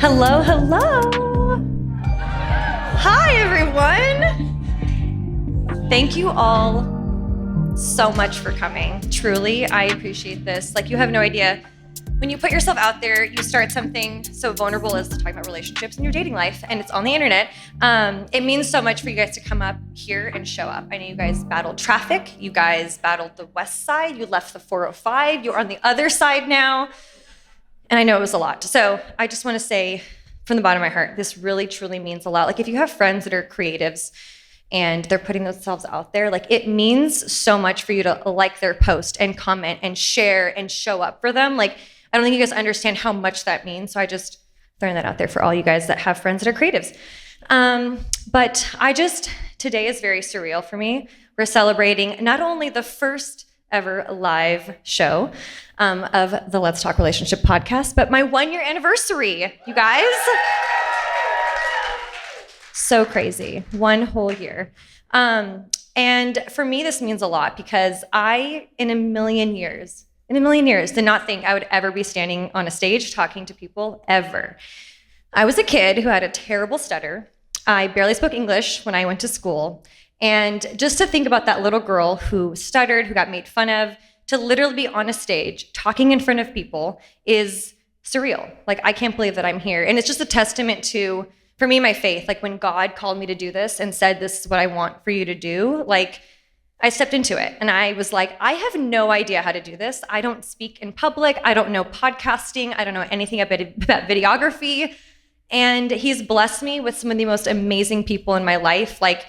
Hello, hello. Hi, everyone. Thank you all so much for coming. Truly, I appreciate this. Like, you have no idea. When you put yourself out there, you start something so vulnerable as to talk about relationships in your dating life, and it's on the internet. It means so much for you guys to come up here and show up. I know you guys battled traffic. You guys battled the west side. You left the 405. You're on the other side now. And I know it was a lot. So I just want to say from the bottom of my heart, this really, truly means a lot. Like, if you have friends that are creatives and they're putting themselves out there, like, it means so much for you to like their post and comment and share and show up for them. Like, I don't think you guys understand how much that means. So I just throwing that out there for all you guys that have friends that are creatives. But today is very surreal for me. We're celebrating not only the first ever live show of the Let's Talk Relationship podcast, but my 1-year anniversary, you guys. So crazy, 1 whole year. And for me, this means a lot because I, in a million years, did not think I would ever be standing on a stage talking to people, ever. I was a kid who had a terrible stutter. I barely spoke English when I went to school. And just to think about that little girl who stuttered, who got made fun of, to literally be on a stage talking in front of people is surreal. Like, I can't believe that I'm here. And it's just a testament to, for me, my faith. Like, when God called me to do this and said, this is what I want for you to do, like, I stepped into it and I was like, I have no idea how to do this. I don't speak in public. I don't know podcasting. I don't know anything about videography. And he's blessed me with some of the most amazing people in my life, like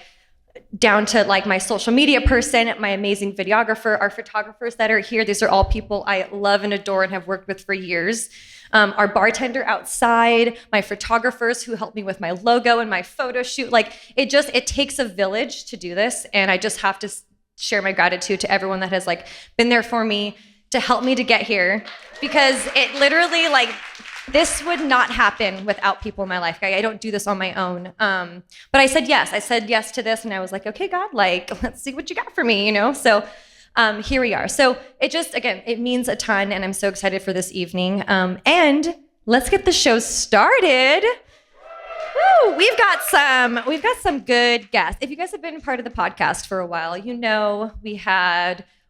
down to like my social media person, my amazing videographer, our photographers that are here. These are all people I love and adore and have worked with for years. Our bartender outside, my photographers who helped me with my logo and my photo shoot. Like, it takes a village to do this. And I just have to share my gratitude to everyone that has like been there for me to help me to get here, because it literally, like, this would not happen without people in my life. I don't do this on my own. But I said yes to this, and I was like, okay, God, like, let's see what you got for me, you know? So here we are. So it means a ton, and I'm so excited for this evening. And let's get the show started. Woo, we've got some good guests. If you guys have been part of the podcast for a while, you know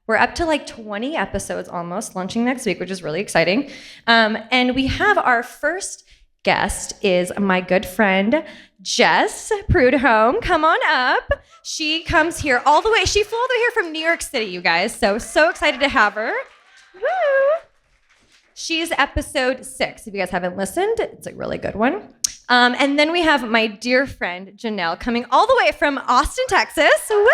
we're up to like 20 episodes almost, launching next week, which is really exciting. And we have our first guest is my good friend, Jess Prudhomme. Come on up. She comes here all the way. She flew all the way here from New York City, you guys. So excited to have her. Woo! She's episode 6. If you guys haven't listened, it's a really good one. And then we have my dear friend, Jenelle, coming all the way from Austin, Texas. Woo!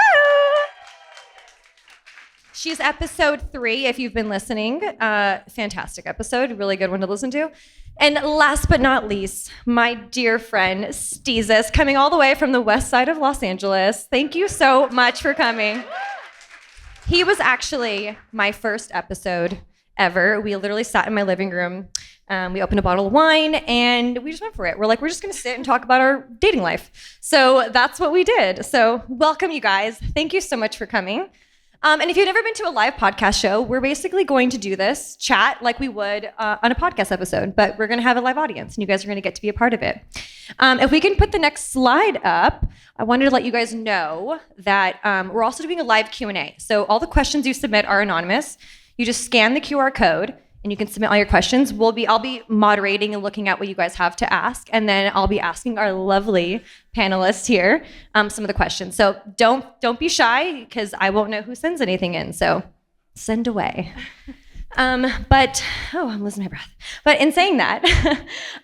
She's episode 3, if you've been listening. Fantastic episode, really good one to listen to. And last but not least, my dear friend, Steezus, coming all the way from the west side of Los Angeles. Thank you so much for coming. He was actually my first episode ever. We literally sat in my living room. We opened a bottle of wine and we just went for it. We're like, we're just gonna sit and talk about our dating life. So that's what we did. So welcome, you guys. Thank you so much for coming. And if you've never been to a live podcast show, we're basically going to do this chat like we would on a podcast episode, but we're gonna have a live audience and you guys are gonna get to be a part of it. If we can put the next slide up, I wanted to let you guys know that we're also doing a live Q&A. So all the questions you submit are anonymous. You just scan the QR code and you can submit all your questions. I'll be moderating and looking at what you guys have to ask, and then I'll be asking our lovely panelists here some of the questions. So don't be shy, because I won't know who sends anything in. So send away. I'm losing my breath. But in saying that,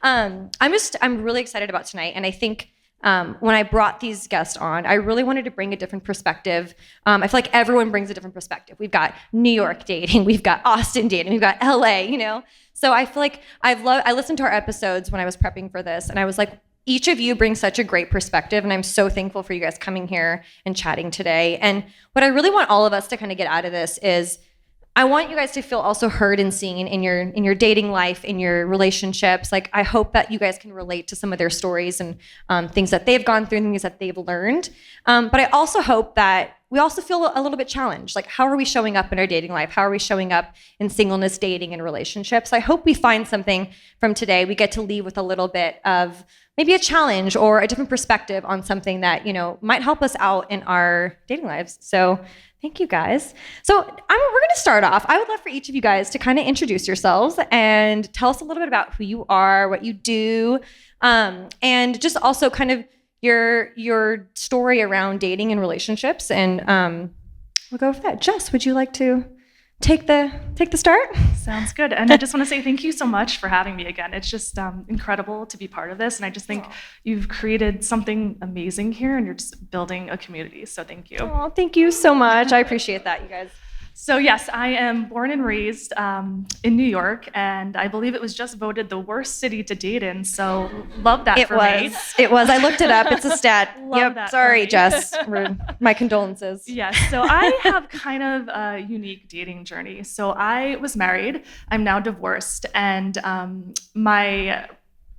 I'm really excited about tonight, and I think when I brought these guests on, I really wanted to bring a different perspective. I feel like everyone brings a different perspective. We've got New York dating, we've got Austin dating, we've got LA, you know? So I feel like I listened to our episodes when I was prepping for this, and I was like, each of you brings such a great perspective, and I'm so thankful for you guys coming here and chatting today. And what I really want all of us to kind of get out of this is, I want you guys to feel also heard and seen in your dating life, in your relationships. Like, I hope that you guys can relate to some of their stories and things that they've gone through, things that they've learned. But I also hope that we also feel a little bit challenged. Like, how are we showing up in our dating life? How are we showing up in singleness, dating, and relationships? I hope we find something from today. We get to leave with a little bit of maybe a challenge or a different perspective on something that, might help us out in our dating lives. So thank you, guys. So we're going to start off. I would love for each of you guys to kind of introduce yourselves and tell us a little bit about who you are, what you do, and just also kind of your story around dating and relationships. And we'll go with that. Jess, would you like to take the start? Sounds good. And I just want to say thank you so much for having me again. It's just incredible to be part of this. And I just think you've created something amazing here, and you're just building a community. So thank you. Oh, thank you so much. I appreciate that, you guys. So yes, I am born and raised in New York, and I believe it was just voted the worst city to date in. So love that for me. It was. I looked it up. It's a stat. Love that. Sorry, Jess. My condolences. Yes. So I have kind of a unique dating journey. So I was married. I'm now divorced, and my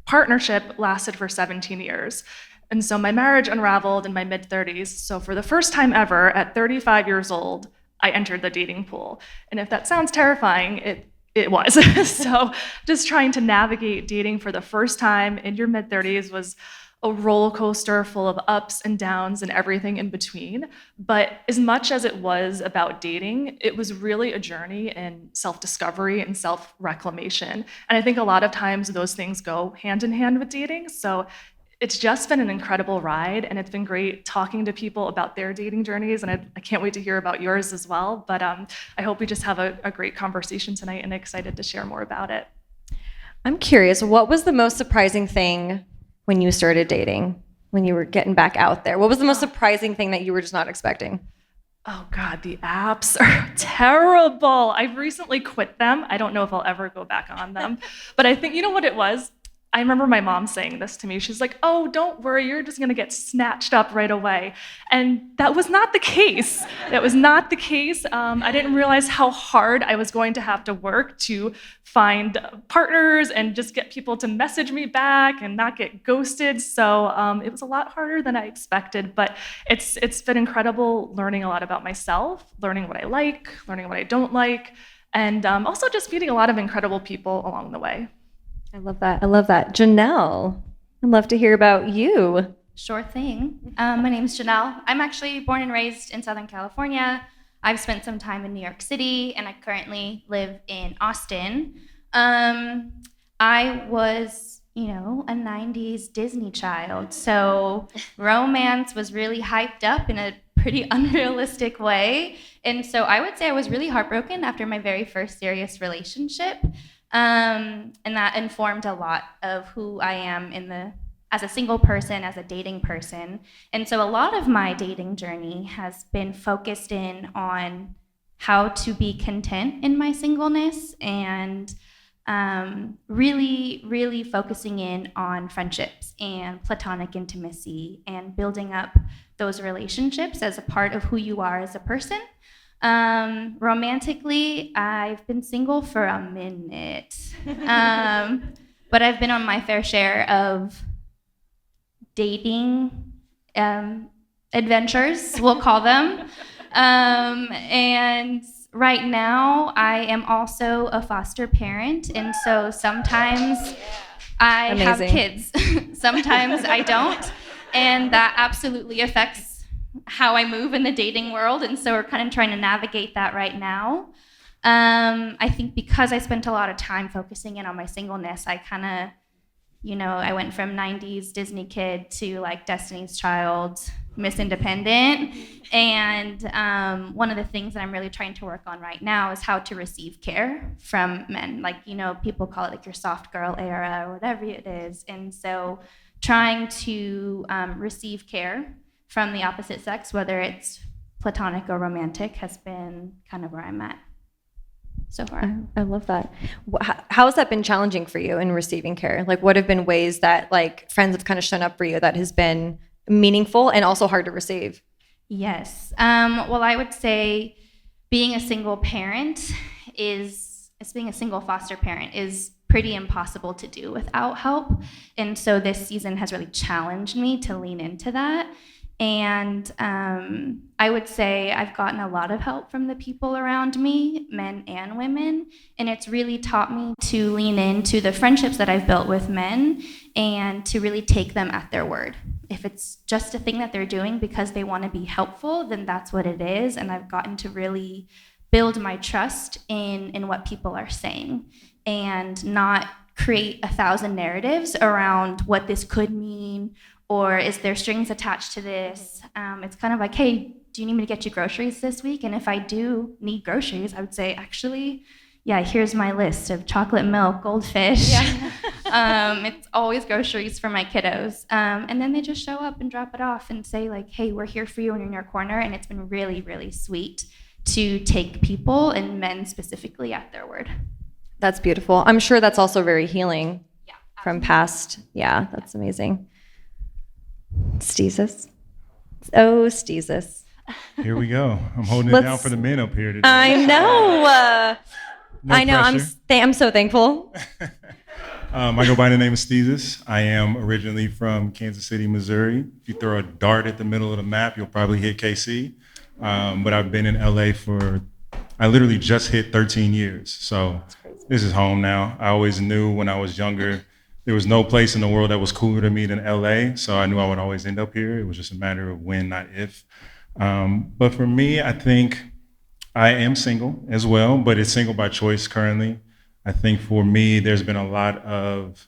partnership lasted for 17 years. And so my marriage unraveled in my mid-30s. So for the first time ever, at 35 years old, I entered the dating pool. And if that sounds terrifying, it was. So just trying to navigate dating for the first time in your mid-30s was a roller coaster full of ups and downs and everything in between. But as much as it was about dating, it was really a journey in self-discovery and self-reclamation. And I think a lot of times those things go hand in hand with dating. So it's just been an incredible ride, and it's been great talking to people about their dating journeys, and I can't wait to hear about yours as well. But I hope we just have a great conversation tonight, and excited to share more about it. I'm curious, what was the most surprising thing when you started dating, when you were getting back out there? What was the most surprising thing that you were just not expecting? Oh God, the apps are terrible. I've recently quit them. I don't know if I'll ever go back on them, but I think, you know what it was? I remember my mom saying this to me. She's like, oh, don't worry, you're just gonna get snatched up right away. And that was not the case. That was not the case. I didn't realize how hard I was going to have to work to find partners and just get people to message me back and not get ghosted. So it was a lot harder than I expected, but it's been incredible learning a lot about myself, learning what I like, learning what I don't like, and also just meeting a lot of incredible people along the way. I love that. Jenelle, I'd love to hear about you. Sure thing. My name is Jenelle. I'm actually born and raised in Southern California. I've spent some time in New York City, and I currently live in Austin. I was, a 90s Disney child, so romance was really hyped up in a pretty unrealistic way. And so I would say I was really heartbroken after my very first serious relationship. And that informed a lot of who I am as a single person, as a dating person. And so a lot of my dating journey has been focused in on how to be content in my singleness, and really, really focusing in on friendships and platonic intimacy and building up those relationships as a part of who you are as a person. Romantically, I've been single for a minute, but I've been on my fair share of dating adventures, we'll call them. And right now, I am also a foster parent, and so sometimes I have kids, sometimes I don't, and that absolutely affects how I move in the dating world, and so we're kind of trying to navigate that right now. I think because I spent a lot of time focusing in on my singleness, I kind of, I went from 90s Disney kid to like Destiny's Child, Miss Independent, and one of the things that I'm really trying to work on right now is how to receive care from men. Like, people call it like your soft girl era or whatever it is, and so trying to receive care from the opposite sex, whether it's platonic or romantic, has been kind of where I'm at so far. I love that. How has that been challenging for you in receiving care? Like, what have been ways that like friends have kind of shown up for you that has been meaningful and also hard to receive? Yes. Well, I would say being a single parent being a single foster parent is pretty impossible to do without help. And so this season has really challenged me to lean into that. And I would say I've gotten a lot of help from the people around me, men and women, and it's really taught me to lean into the friendships that I've built with men and to really take them at their word. If it's just a thing that they're doing because they want to be helpful, then that's what it is, and I've gotten to really build my trust in what people are saying and not create 1,000 narratives around what this could mean or is there strings attached to this. It's kind of like, hey, do you need me to get you groceries this week? And if I do need groceries, I would say, actually, yeah, here's my list of chocolate milk, goldfish. Yeah. It's always groceries for my kiddos. And then they just show up and drop it off and say like, hey, we're here for you and you're in your corner. And it's been really, really sweet to take people and men specifically at their word. That's beautiful. I'm sure that's also very healing from past. Yeah, that's amazing. Steezus. Oh, Steezus. Here we go. I'm holding it down for the men up here today. I know. No I know. pressure. I'm so thankful. I go by the name of Steezus. I am originally from Kansas City, Missouri. If you throw a dart at the middle of the map, you'll probably hit KC. But I've been in LA I literally just hit 13 years. So this is home now. I always knew when I was younger, there was no place in the world that was cooler to me than LA. So I knew I would always end up here. It was just a matter of when, not if. But for me, I think I am single as well, but it's single by choice currently. I think for me, there's been a lot of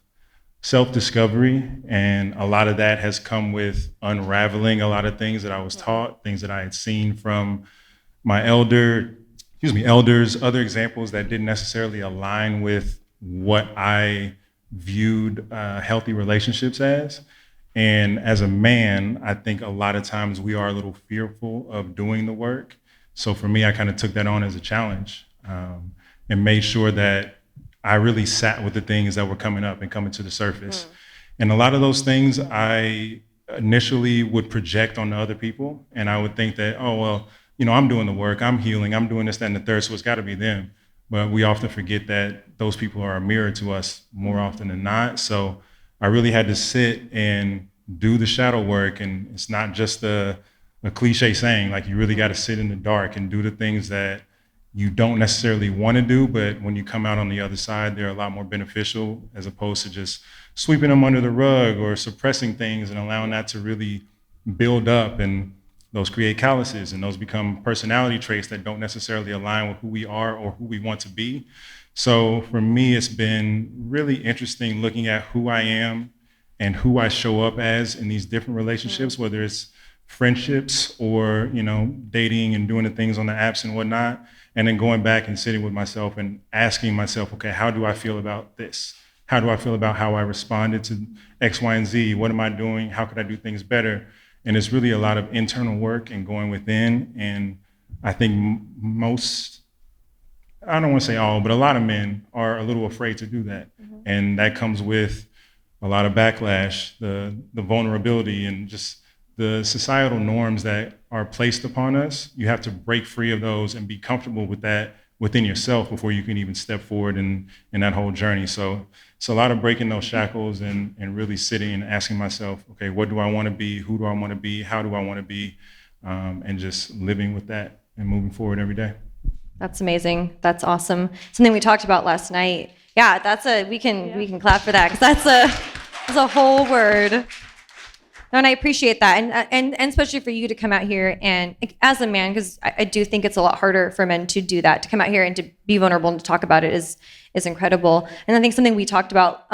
self-discovery, and a lot of that has come with unraveling a lot of things that I was taught, things that I had seen from my elders, other examples that didn't necessarily align with what I viewed healthy relationships as. And as a man, I think a lot of times we are a little fearful of doing the work. So for me, I kind of took that on as a challenge and made sure that I really sat with the things that were coming up and coming to the surface. And a lot of those things I initially would project on other people. And I would think that, oh, well, I'm doing the work, I'm healing, I'm doing this, that, and the third, so it's got to be them. But we often forget that those people are a mirror to us more often than not. So I really had to sit and do the shadow work. And it's not just a cliche saying, like you really got to sit in the dark and do the things that you don't necessarily want to do, but when you come out on the other side, they're a lot more beneficial as opposed to just sweeping them under the rug or suppressing things and allowing that to really build up, and those create calluses and those become personality traits that don't necessarily align with who we are or who we want to be. So for me, it's been really interesting looking at who I am and who I show up as in these different relationships, whether it's friendships or, dating and doing the things on the apps and whatnot, and then going back and sitting with myself and asking myself, okay, how do I feel about this? How do I feel about how I responded to X, Y, and Z? What am I doing? How could I do things better? And it's really a lot of internal work and going within. And I think I don't want to say all, but a lot of men are a little afraid to do that. And that comes with a lot of backlash, the vulnerability, and just the societal norms that are placed upon us. You have to break free of those and be comfortable with that within yourself before you can even step forward in that whole journey. So it's a lot of breaking those shackles and really sitting and asking myself, okay, what do I want to be? Who do I want to be? How do I want to be? And just living with that and moving forward every day. That's amazing. That's awesome. Something we talked about last night. Yeah, we can clap for that, because that's a whole word. And I appreciate that, and especially for you to come out here and, as a man, because I do think it's a lot harder for men to do that, to come out here and to be vulnerable and to talk about it is incredible. And I think something we talked about,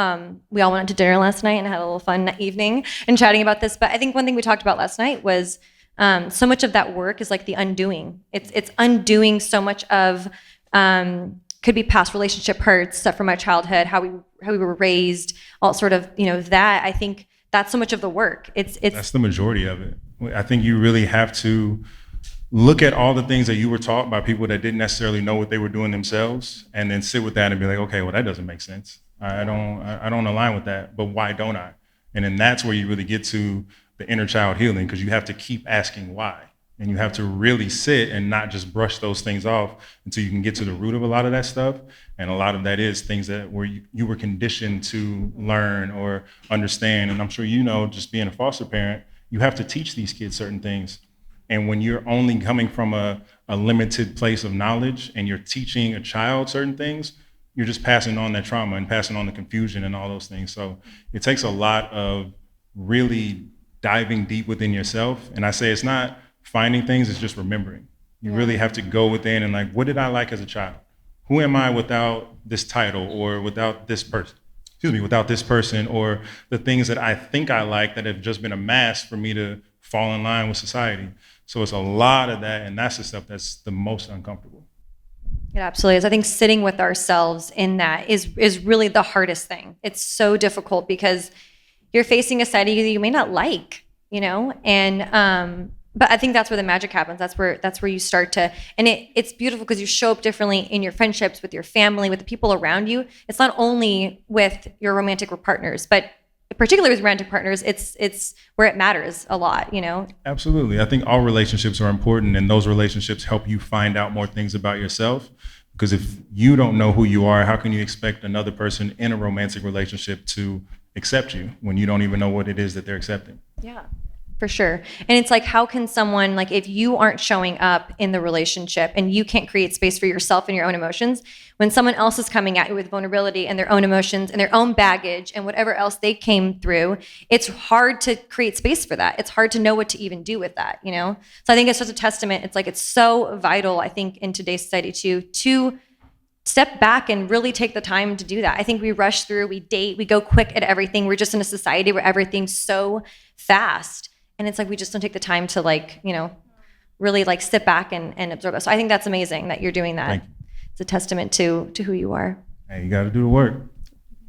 we all went out to dinner last night and had a little fun evening and chatting about this. But I think one thing we talked about last night was so much of that work is like the undoing. It's undoing so much of could be past relationship hurts, stuff from my childhood, how we were raised, all sort of that. I think that's so much of the work. That's the majority of it. I think you really have to look at all the things that you were taught by people that didn't necessarily know what they were doing themselves, and then sit with that and be like, okay, well, that doesn't make sense. I don't align with that, but why don't I? And then that's where you really get to the inner child healing, because you have to keep asking why. And you have to really sit and not just brush those things off until you can get to the root of a lot of that stuff. And a lot of that is things that you were conditioned to learn or understand. And I'm sure just being a foster parent, you have to teach these kids certain things. And when you're only coming from a limited place of knowledge and you're teaching a child certain things, you're just passing on that trauma and passing on the confusion and all those things. So it takes a lot of really diving deep within yourself. And I say it's not finding things, it's just remembering. You really have to go within and like, what did I like as a child? Who am I without this title or without this person? Without this person, or the things that I think I like that have just been a mask for me to fall in line with society. So it's a lot of that, and that's the stuff that's the most uncomfortable. It absolutely is. I think sitting with ourselves in that is really the hardest thing. It's so difficult because you're facing a side of you that you may not like, and but I think that's where the magic happens. That's where you start to, and it's beautiful because you show up differently in your friendships, with your family, with the people around you. It's not only with your romantic partners, but particularly with romantic partners, it's where it matters a lot, Absolutely. I think all relationships are important, and those relationships help you find out more things about yourself. Because if you don't know who you are, how can you expect another person in a romantic relationship to accept you when you don't even know what it is that they're accepting? Yeah. For sure. And it's like, how can someone, like, if you aren't showing up in the relationship and you can't create space for yourself and your own emotions, when someone else is coming at you with vulnerability and their own emotions and their own baggage and whatever else they came through, it's hard to create space for that. It's hard to know what to even do with that, So I think it's just a testament. It's like, it's so vital, I think, in today's society to step back and really take the time to do that. I think we rush through, we date, we go quick at everything. We're just in a society where everything's so fast. And it's like, we just don't take the time to really sit back and absorb it. So I think that's amazing that you're doing that. Thank you. It's a testament to who you are. Hey, you got to do the work.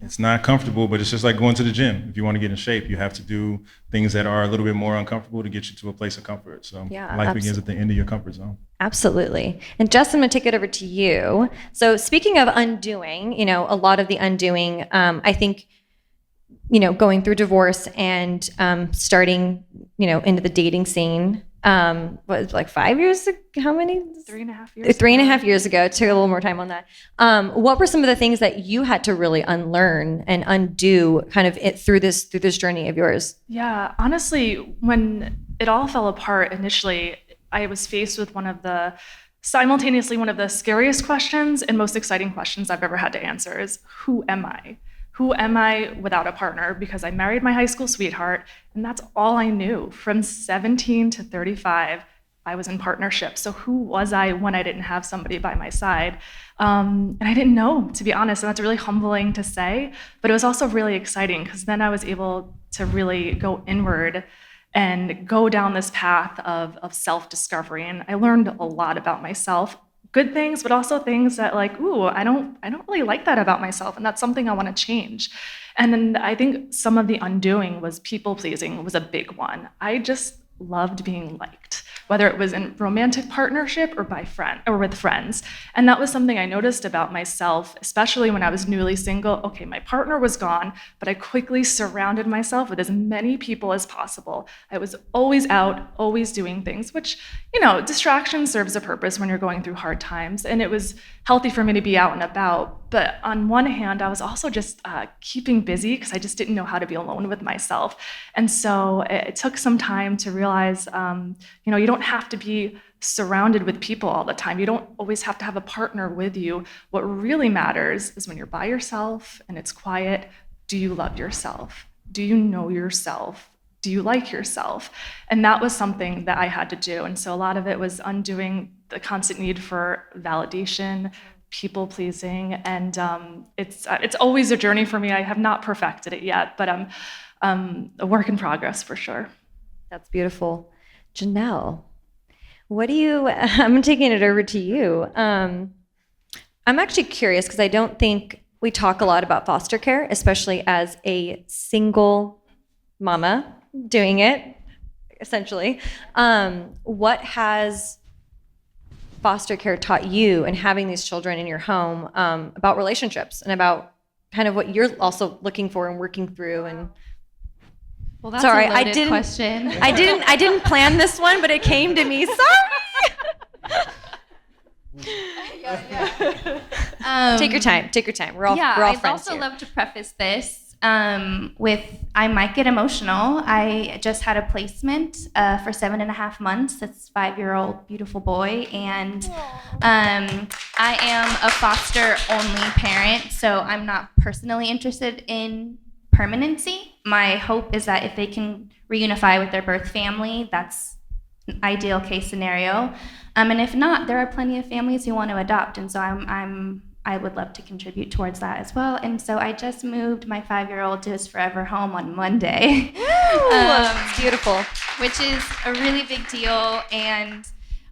It's not comfortable, but it's just like going to the gym. If you want to get in shape, you have to do things that are a little bit more uncomfortable to get you to a place of comfort. So life begins at the end of your comfort zone. Absolutely. And Justin, I'm going to take it over to you. So speaking of undoing, a lot of the undoing, I think, going through divorce and starting, into the dating scene. Like 5 years ago? How many? 3.5 years. 3.5 years ago. It took a little more time on that. What were some of the things that you had to really unlearn and undo kind of through this journey of yours? Yeah, honestly, when it all fell apart initially, I was faced with simultaneously one of the scariest questions and most exciting questions I've ever had to answer is, who am I? Who am I without a partner? Because I married my high school sweetheart, and that's all I knew. From 17 to 35, I was in partnership. So who was I when I didn't have somebody by my side? And I didn't know, to be honest, and that's really humbling to say, but it was also really exciting because then I was able to really go inward and go down this path of self-discovery. And I learned a lot about myself. Good things, but also things that I don't really like that about myself, and that's something I want to change. And then I think some of the undoing was people pleasing was a big one. I just loved being liked, whether it was in romantic partnership or with friends. And that was something I noticed about myself, especially when I was newly single. Okay, my partner was gone, but I quickly surrounded myself with as many people as possible. I was always out, always doing things, which, distraction serves a purpose when you're going through hard times. And it was healthy for me to be out and about. But on one hand, I was also just keeping busy because I just didn't know how to be alone with myself. And so it took some time to realize, you don't have to be surrounded with people all the time. You don't always have to have a partner with you. What really matters is when you're by yourself and it's quiet, do you love yourself? Do you know yourself? Do you like yourself? And that was something that I had to do. And so a lot of it was undoing the constant need for validation, people pleasing, and it's always a journey for me. I have not perfected it yet, but I'm a work in progress for sure. That's beautiful. Jenelle, I'm taking it over to you. I'm actually curious because I don't think we talk a lot about foster care, especially as a single mama doing it, essentially. What has foster care taught you and having these children in your home about relationships and about kind of what you're also looking for and working through? And well, that's a loaded question. I didn't plan this one, but it came to me. Sorry. Take your time. We're all I'd friends also here. love to preface this I might get emotional. I just had a placement for 7.5 months. It's 5-year-old beautiful boy, and I am a foster-only parent, so I'm not personally interested in permanency. My hope is that if they can reunify with their birth family, that's an ideal case scenario. And if not, there are plenty of families who want to adopt, and so I would love to contribute towards that as well. And so I just moved my 5-year-old to his forever home on Monday. Beautiful. Which is a really big deal. And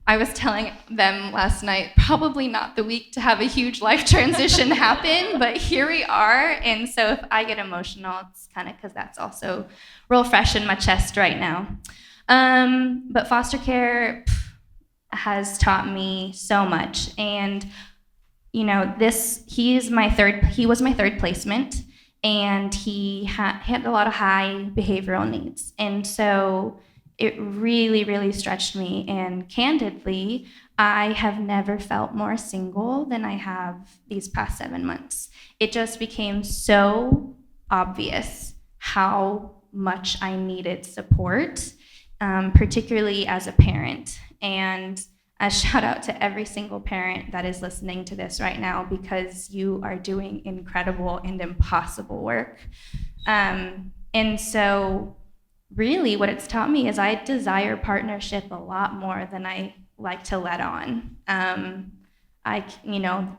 I was telling them last night, probably not the week to have a huge life transition happen, but here we are. And so if I get emotional, it's kind of because that's also real fresh in my chest right now. But foster care has taught me so much. And you know, he was my third placement, and he had a lot of high behavioral needs. And so it really, really stretched me. And candidly, I have never felt more single than I have these past 7 months. It just became so obvious how much I needed support, particularly as a parent. And a shout out to every single parent that is listening to this right now, because you are doing incredible and impossible work. And so really what it's taught me is I desire partnership a lot more than I like to let on.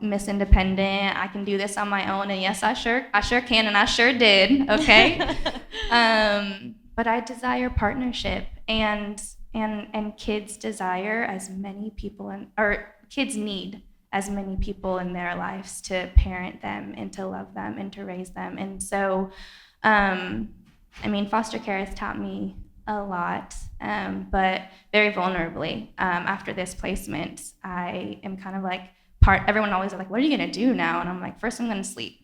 Miss Independent, I can do this on my own, and yes, I sure can, and I sure did, okay? But I desire partnership, and kids desire as many people kids need as many people in their lives to parent them and to love them and to raise them. And so, foster care has taught me a lot, but very vulnerably. After this placement, I am kind of like everyone always is like, what are you gonna do now? And I'm like, first I'm gonna sleep.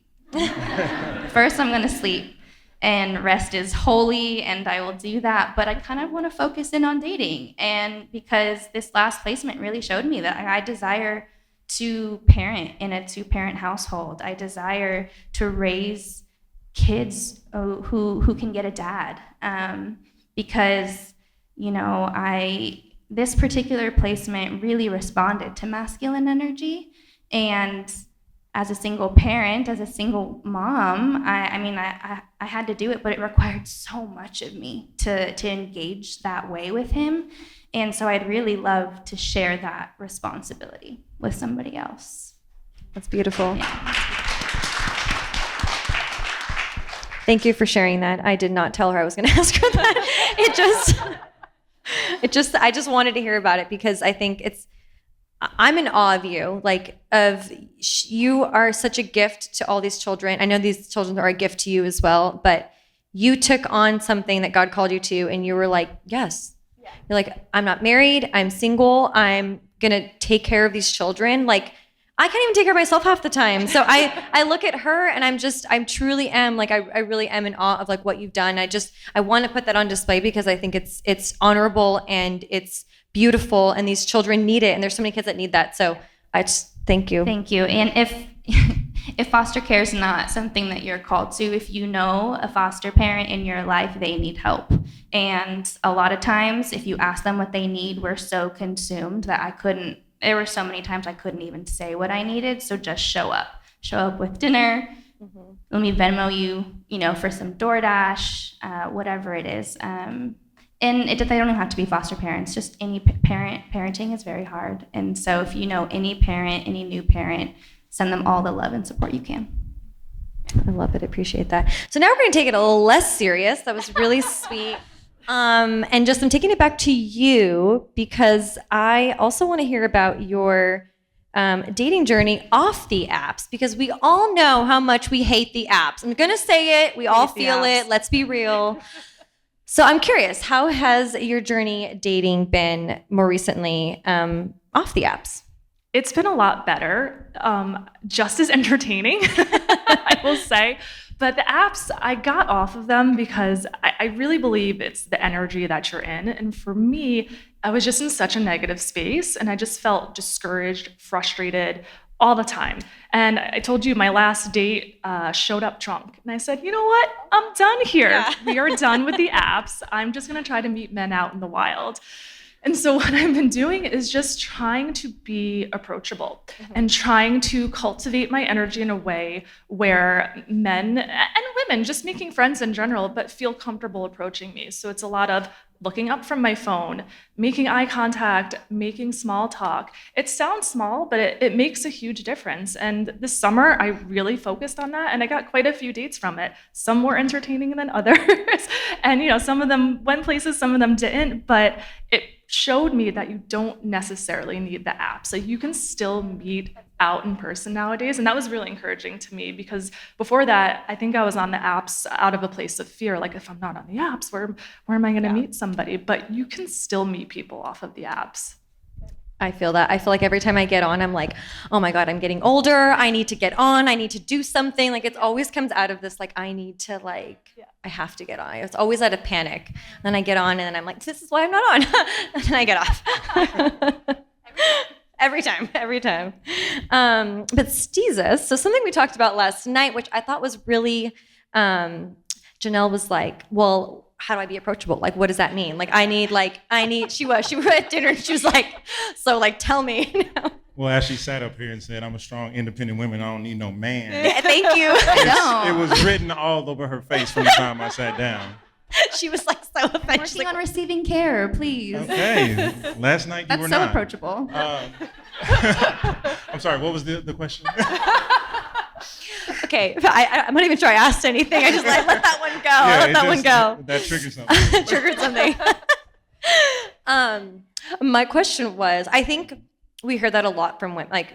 First I'm gonna sleep. And rest is holy, and I will do that. But I kind of want to focus in on dating. And because this last placement really showed me that I desire to parent in a 2-parent household. I desire to raise kids who can get a dad. Because, this particular placement really responded to masculine energy. And as a single parent, as a single mom, I had to do it, but it required so much of me to engage that way with him. And so I'd really love to share that responsibility with somebody else. That's beautiful. Yeah. Thank you for sharing that. I did not tell her I was going to ask her that. I just wanted to hear about it, because I think I'm in awe of you. You are such a gift to all these children. I know these children are a gift to you as well, but you took on something that God called you to, and you were like, yes. Yeah. You're like, I'm not married, I'm single, I'm gonna take care of these children. I can't even take care of myself half the time. So I look at her, and I truly am, I really am in awe of what you've done. I want to put that on display, because I think it's honorable and it's beautiful, and these children need it, and there's so many kids that need that. So I just thank you. Thank you. And if foster care is not something that you're called to, if you know a foster parent in your life, they need help. And a lot of times, if you ask them what they need, we're so consumed that there were so many times I couldn't even say what I needed. So just show up with dinner. Mm-hmm. Let me Venmo you, for some DoorDash, whatever it is. And they don't even have to be foster parents, just any parenting is very hard. And so if you know any parent, any new parent, send them all the love and support you can. I love it, appreciate that. So now we're gonna take it a little less serious. That was really sweet. And just I'm taking it back to you, because I also wanna hear about your dating journey off the apps, because we all know how much we hate the apps. I'm gonna say it, we all feel it, let's be real. So I'm curious, how has your journey dating been more recently off the apps? It's been a lot better, just as entertaining, I will say. But the apps, I got off of them because I really believe it's the energy that you're in. And for me, I was just in such a negative space, and I just felt discouraged, frustrated, all the time. And I told you my last date showed up drunk. And I said, you know what? I'm done here. Yeah. We are done with the apps. I'm just going to try to meet men out in the wild. And so what I've been doing is just trying to be approachable and trying to cultivate my energy in a way where men and women, just making friends in general, but feel comfortable approaching me. So it's a lot of looking up from my phone, making eye contact, making small talk. It sounds small, but it makes a huge difference. And this summer, I really focused on that, and I got quite a few dates from it. Some more entertaining than others. And some of them went places, some of them didn't, but it showed me that you don't necessarily need the app. So you can still meet out in person nowadays. And that was really encouraging to me, because before that, I think I was on the apps out of a place of fear. Like, if I'm not on the apps, where am I going to meet somebody? But you can still meet people off of the apps. I feel that. I feel like every time I get on, I'm like, oh my God, I'm getting older. I need to get on. I need to do something. Like, it always comes out of this, like, I need to, like, I have to get on. It's always out of panic. And then I get on, and then I'm like, this is why I'm not on. And then I get off. Every time. But Steezus, so something we talked about last night, which I thought was really, Jenelle was like, well, how do I be approachable? Like, what does that mean? Like, she was at dinner, and she was like, so, like, tell me. Well, as she sat up here and said, I'm a strong, independent woman, I don't need no man. Yeah, thank you. It was written all over her face from the time I sat down. She was like so offended. Working on receiving care, please. Okay. Last night you were not. That's so approachable. I'm sorry, what was the question? Okay, I'm not even sure I asked anything. I just let that one go. I let that one go. That triggered something. Triggered something. My question was, I think we heard that a lot from women, like,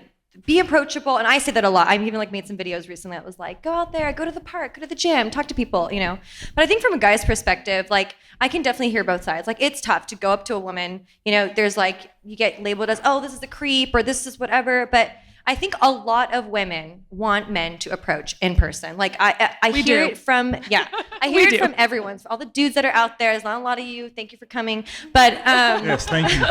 be approachable. And I say that a lot. I've even, like, made some videos recently that was like, go out there, go to the park, go to the gym, talk to people, But I think from a guy's perspective, like, I can definitely hear both sides. Like, it's tough to go up to a woman, there's like, you get labeled as, oh, this is a creep, or this is whatever. But I think a lot of women want men to approach in person. Like, I hear it from, I hear it from everyone. For all the dudes that are out there, there's not a lot of you. Thank you for coming. But yes, thank you.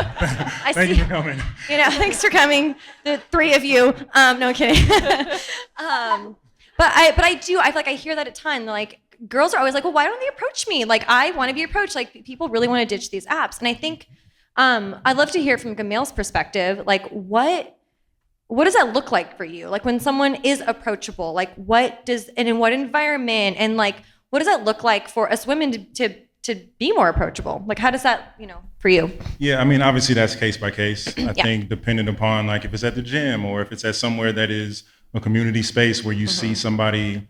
Thank you for coming. Thanks for coming. The three of you. No kidding. But I feel like I hear that a ton. Like, girls are always like, well, why don't they approach me? Like, I want to be approached. Like, people really want to ditch these apps. And I think I'd love to hear from a male's perspective, like, what does that look like for you? Like, when someone is approachable, like, and in what environment, and, like, what does that look like for us women to be more approachable? Like, how does that, for you? Yeah, I mean, obviously that's case by case. I think depending upon, like, if it's at the gym or if it's at somewhere that is a community space where you see somebody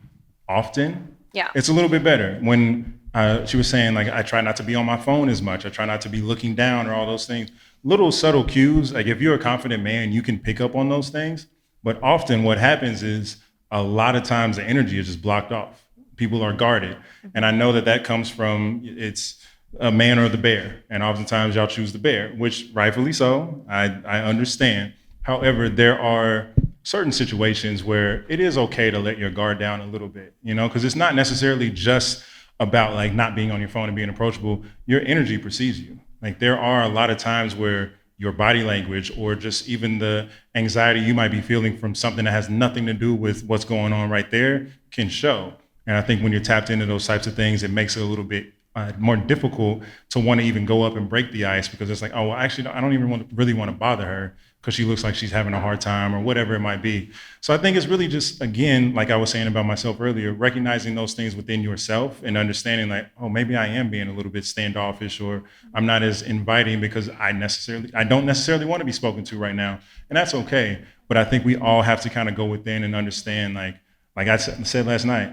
often, it's a little bit better. When she was saying, like, I try not to be on my phone as much. I try not to be looking down or all those things. Little subtle cues, like, if you're a confident man, you can pick up on those things. But often what happens is a lot of times the energy is just blocked off. People are guarded. And I know that comes from, it's a man or the bear. And oftentimes y'all choose the bear, which rightfully so, I understand. However, there are certain situations where it is okay to let your guard down a little bit, because it's not necessarily just about, like, not being on your phone and being approachable. Your energy precedes you. Like, there are a lot of times where your body language, or just even the anxiety you might be feeling from something that has nothing to do with what's going on right there, can show. And I think when you're tapped into those types of things, it makes it a little bit more difficult to want to even go up and break the ice, because it's like, oh, well, actually, I don't even really want to bother her because she looks like she's having a hard time, or whatever it might be. So I think it's really just, again, like I was saying about myself earlier, recognizing those things within yourself and understanding, like, oh, maybe I am being a little bit standoffish, or I'm not as inviting because I don't necessarily want to be spoken to right now. And that's okay. But I think we all have to kind of go within and understand, like I said last night,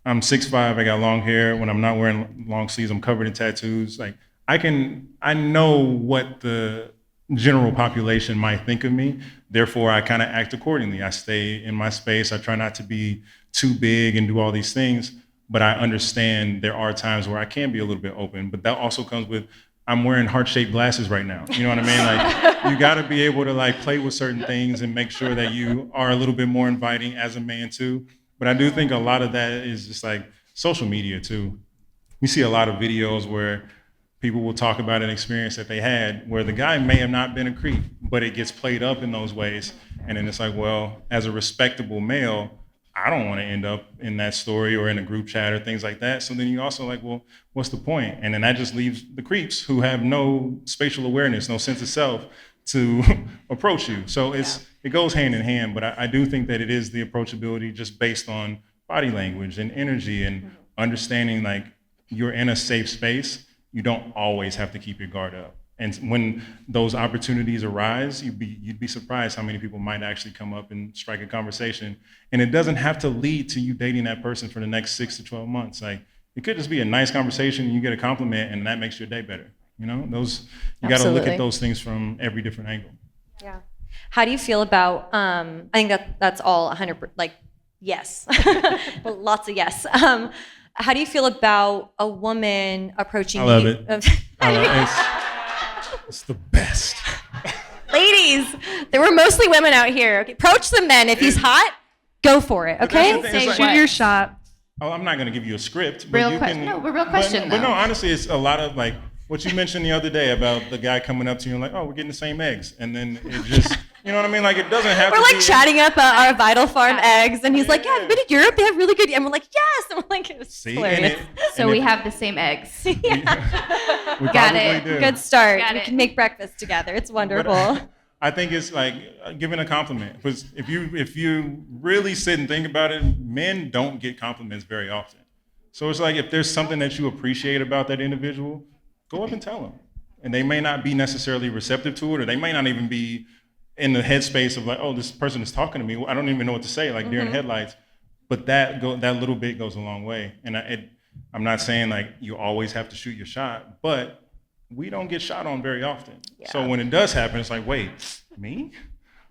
I'm 6'5", I got long hair. When I'm not wearing long sleeves, I'm covered in tattoos. Like, I know what the general population might think of me. Therefore, I kind of act accordingly. I stay in my space. I try not to be too big and do all these things, but I understand there are times where I can be a little bit open, but that also comes with, I'm wearing heart-shaped glasses right now. You know what I mean? Like, you got to be able to, like, play with certain things and make sure that you are a little bit more inviting as a man too. But I do think a lot of that is just, like, social media too. We see a lot of videos where people will talk about an experience that they had where the guy may have not been a creep, but it gets played up in those ways. And then it's like, well, as a respectable male, I don't want to end up in that story or in a group chat or things like that. So then you also like, well, what's the point? And then that just leaves the creeps who have no spatial awareness, no sense of self to approach you. So it goes hand in hand, but I do think that it is the approachability just based on body language and energy and understanding like you're in a safe space. You don't always have to keep your guard up. And when those opportunities arise, you'd be surprised how many people might actually come up and strike a conversation. And it doesn't have to lead to you dating that person for the next 6 to 12 months. Like it could just be a nice conversation and you get a compliment and that makes your day better. You know, you got to look at those things from every different angle. Yeah. How do you feel about, I think that's all 100%, like, yes. Lots of yes. How do you feel about a woman approaching you? I love it. It's the best. Ladies, there were mostly women out here. Okay, approach the men. If he's hot, go for it, okay? Shoot your shot. Oh, I'm not going to give you a script. Real question. No, real question. But no, honestly, it's a lot of like what you mentioned the other day about the guy coming up to you and like, oh, we're getting the same eggs. And then it just, you know what I mean? Like it doesn't have we're to like be chatting up our Vital Farm eggs. And he's like, yeah, I've been to Europe. They have really good. And we're like, yes. And we're like, it's hilarious. So we have the same eggs. We Got it. do. Good start. Got We it. can make breakfast together. It's wonderful. I think it's like giving a compliment. Because if you really sit and think about it, men don't get compliments very often. So it's like if there's something that you appreciate about that individual, go up and tell them. And they may not be necessarily receptive to it, or they may not even be in the headspace of like, oh, this person is talking to me. I don't even know what to say, like deer in headlights. But that little bit goes a long way. And I'm not saying like you always have to shoot your shot, but we don't get shot on very often. Yeah. So when it does happen, it's like, wait, me?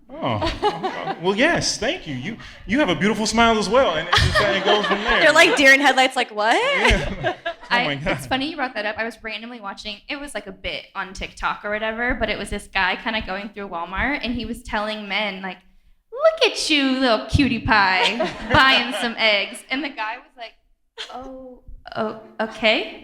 Oh, well, yes, thank you. You have a beautiful smile as well, and it goes from there. They're like deer in headlights, like what? Yeah. Oh my God. It's funny you brought that up. I was randomly watching, it was like a bit on TikTok or whatever, but it was this guy kind of going through Walmart, and he was telling men, like, look at you, little cutie pie, buying some eggs. And the guy was like, oh, okay.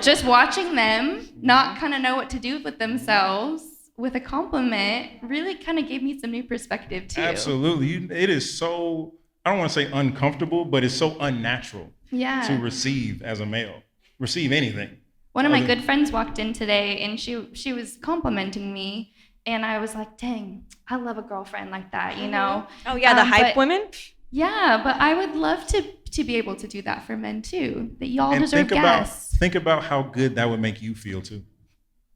Just watching them not kind of know what to do with themselves with a compliment really kind of gave me some new perspective too. Absolutely. It is so, I don't want to say uncomfortable, but it's so unnatural to receive as a male. Receive anything. One of my good friends walked in today and she was complimenting me, and I was like, dang, I love a girlfriend like that, you know? Oh yeah, the hype women? Yeah, but I would love to be able to do that for men too. That y'all deserve gas. Think about how good that would make you feel too.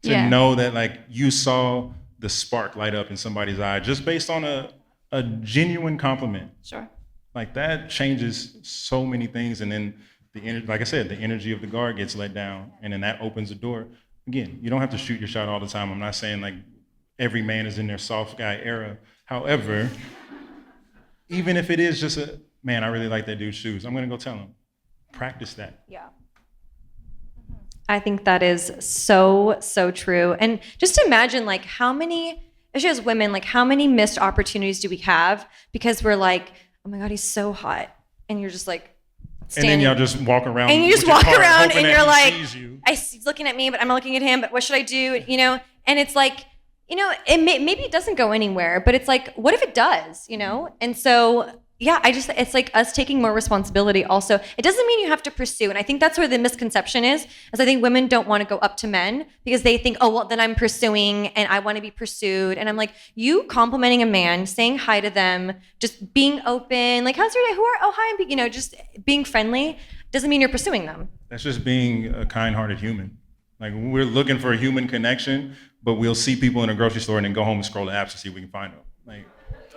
To know that like you saw the spark light up in somebody's eye just based on a genuine compliment. Sure. Like that changes so many things, and then like I said, the energy of the guard gets let down, and then that opens the door. Again, you don't have to shoot your shot all the time. I'm not saying like every man is in their soft guy era. However, even if it is just man, I really like that dude's shoes, I'm gonna go tell him. Practice that. Yeah. I think that is so, so true. And just imagine like how many, especially as women, like how many missed opportunities do we have because we're like, oh my God, he's so hot. And you're just like standing. And then y'all just walk around. And you just walk around and you're like, you. he's looking at me, but I'm not looking at him, but what should I do? You know? And it's like, you know, maybe it doesn't go anywhere, but it's like, what if it does, you know? And so, yeah, it's like us taking more responsibility also. It doesn't mean you have to pursue. And I think that's where the misconception is I think women don't want to go up to men because they think, oh, well, then I'm pursuing and I want to be pursued. And I'm like, you complimenting a man, saying hi to them, just being open, like, how's your day? Hi, you know, just being friendly doesn't mean you're pursuing them. That's just being a kind-hearted human. Like we're looking for a human connection, but we'll see people in a grocery store and then go home and scroll the apps to see if we can find them. Like,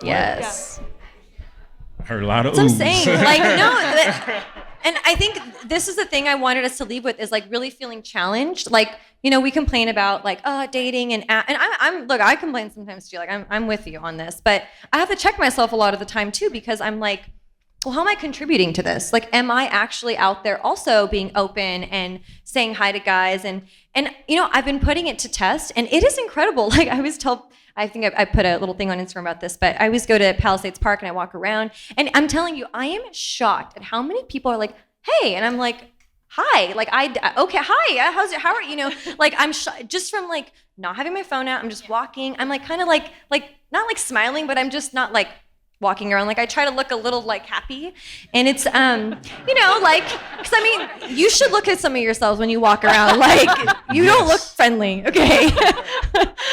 yes. I heard a lot of that's oohs. what I'm saying. Like, no. And I think this is the thing I wanted us to leave with is like really feeling challenged. Like, you know, we complain about like, dating and look, I complain sometimes too. Like I'm with you on this, but I have to check myself a lot of the time too, because I'm like, well, how am I contributing to this? Like, am I actually out there also being open and saying hi to guys? And you know, I've been putting it to test and it is incredible. Like I always tell, I think I put a little thing on Instagram about this, but I always go to Palisades Park and I walk around and I'm telling you, I am shocked at how many people are like, hey, and I'm like, hi, like okay, hi, how's it, how are you, like I'm just from like not having my phone out, I'm just walking, I'm like kind of like not like smiling, but I'm just not like walking around, like I try to look a little like happy, and it's like, because I mean you should look at some of yourselves when you walk around, like you don't look friendly, okay?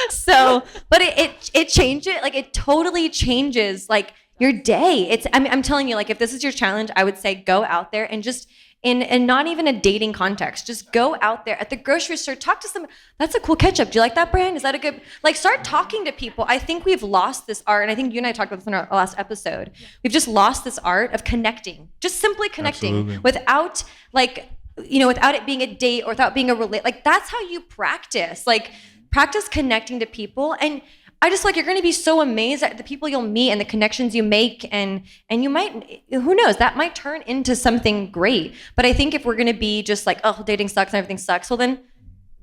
So but it changes, like it totally changes like your day. I'm telling you, like if this is your challenge, I would say go out there and just in not even a dating context, just go out there at the grocery store, talk to someone. That's a cool ketchup. Do you like that brand? Is that a good, like start talking to people. I think we've lost this art, and I think you and I talked about this in our last episode. We've just lost this art of connecting, just simply connecting. Absolutely. Without like, without it being a date or without being a relate. Like that's how you practice. Like practice connecting to people, and I just like you're going to be so amazed at the people you'll meet and the connections you make, and you might, who knows, that might turn into something great. But I think if we're going to be just like, oh, dating sucks and everything sucks, well then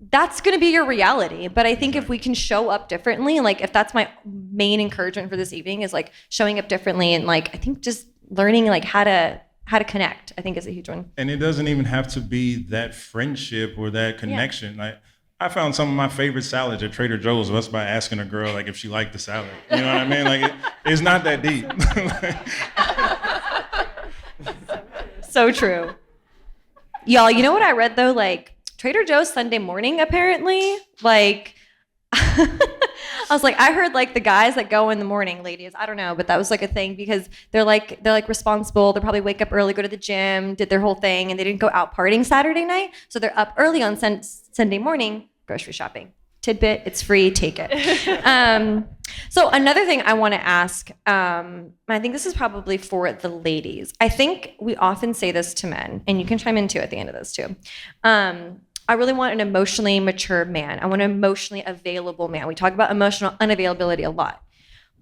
that's going to be your reality. But I think if we can show up differently, like if that's my main encouragement for this evening is like showing up differently, and like I think just learning like how to connect, I think is a huge one. And it doesn't even have to be that friendship or that connection. Like I found some of my favorite salads at Trader Joe's just by asking a girl like if she liked the salad. You know what I mean? Like it's not that deep. So true. Y'all, you know what I read though? Like Trader Joe's Sunday morning apparently, like I was like, I heard like the guys that go in the morning, ladies, I don't know, but that was like a thing because they're like responsible. They'll probably wake up early, go to the gym, did their whole thing, and they didn't go out partying Saturday night. So they're up early on Sunday morning, grocery shopping. Tidbit, it's free, take it. So another thing I want to ask, I think this is probably for the ladies. I think we often say this to men, and you can chime in too at the end of this too. I really want an emotionally mature man. I want an emotionally available man. We talk about emotional unavailability a lot.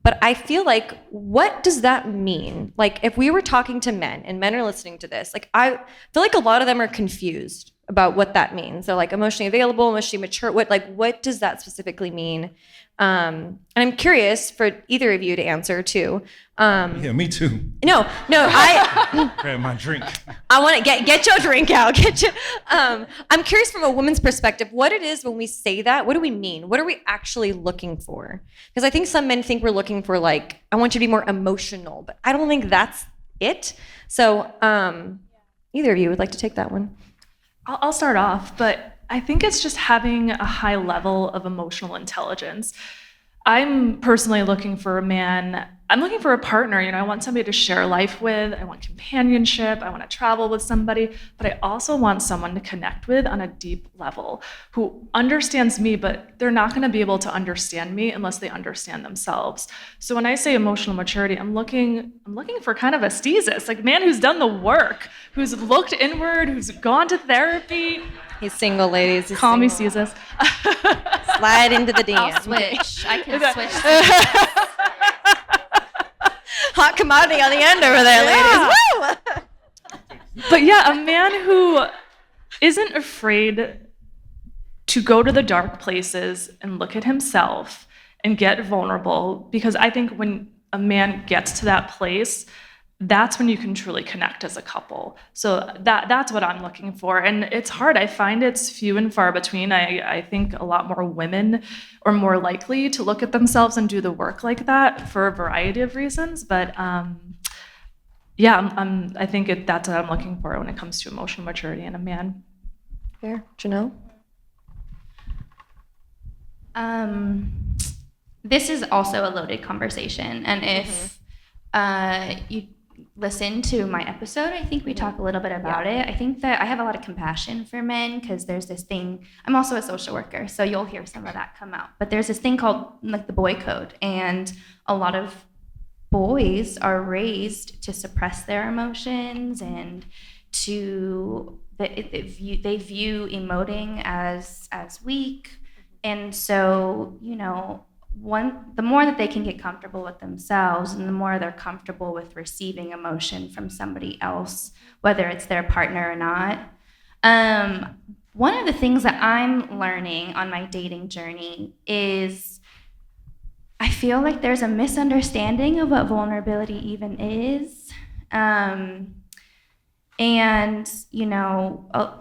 But I feel like, what does that mean? Like, if we were talking to men, and men are listening to this, like, I feel like a lot of them are confused about what that means. They're like, emotionally available, emotionally mature. What does that specifically mean? And I'm curious for either of you to answer too. Yeah, me too. No, I grab my drink. I want to get your drink out. I'm curious from a woman's perspective, what it is when we say that. What do we mean? What are we actually looking for? Because I think some men think we're looking for like, I want you to be more emotional, but I don't think that's it. So either of you would like to take that one? I'll start off, but I think it's just having a high level of emotional intelligence. I'm personally looking for a man. I'm looking for a partner. I want somebody to share life with. I want companionship. I want to travel with somebody, but I also want someone to connect with on a deep level who understands me, but they're not going to be able to understand me unless they understand themselves. So when I say emotional maturity, I'm looking for kind of a Steezus, like a man who's done the work, who's looked inward, who's gone to therapy. He's single, ladies. Call me Steezus. Slide into the DM. I'll switch. I can switch. Hot commodity on the end over there, ladies. Woo! But yeah, a man who isn't afraid to go to the dark places and look at himself and get vulnerable, because I think when a man gets to that place, that's when you can truly connect as a couple. So that's what I'm looking for. And it's hard. I find it's few and far between. I think a lot more women are more likely to look at themselves and do the work like that for a variety of reasons. But I think that's what I'm looking for when it comes to emotional maturity in a man. Fair. Jenelle? This is also a loaded conversation. And if you listen to my episode, I think we talk a little bit about it. I think that I have a lot of compassion for men because there's this thing, I'm also a social worker, so you'll hear some of that come out. But there's this thing called like the boy code, and a lot of boys are raised to suppress their emotions and they view emoting as weak. And so, the more that they can get comfortable with themselves and the more they're comfortable with receiving emotion from somebody else, whether it's their partner or not. One of the things that I'm learning on my dating journey is I feel like there's a misunderstanding of what vulnerability even is. And And,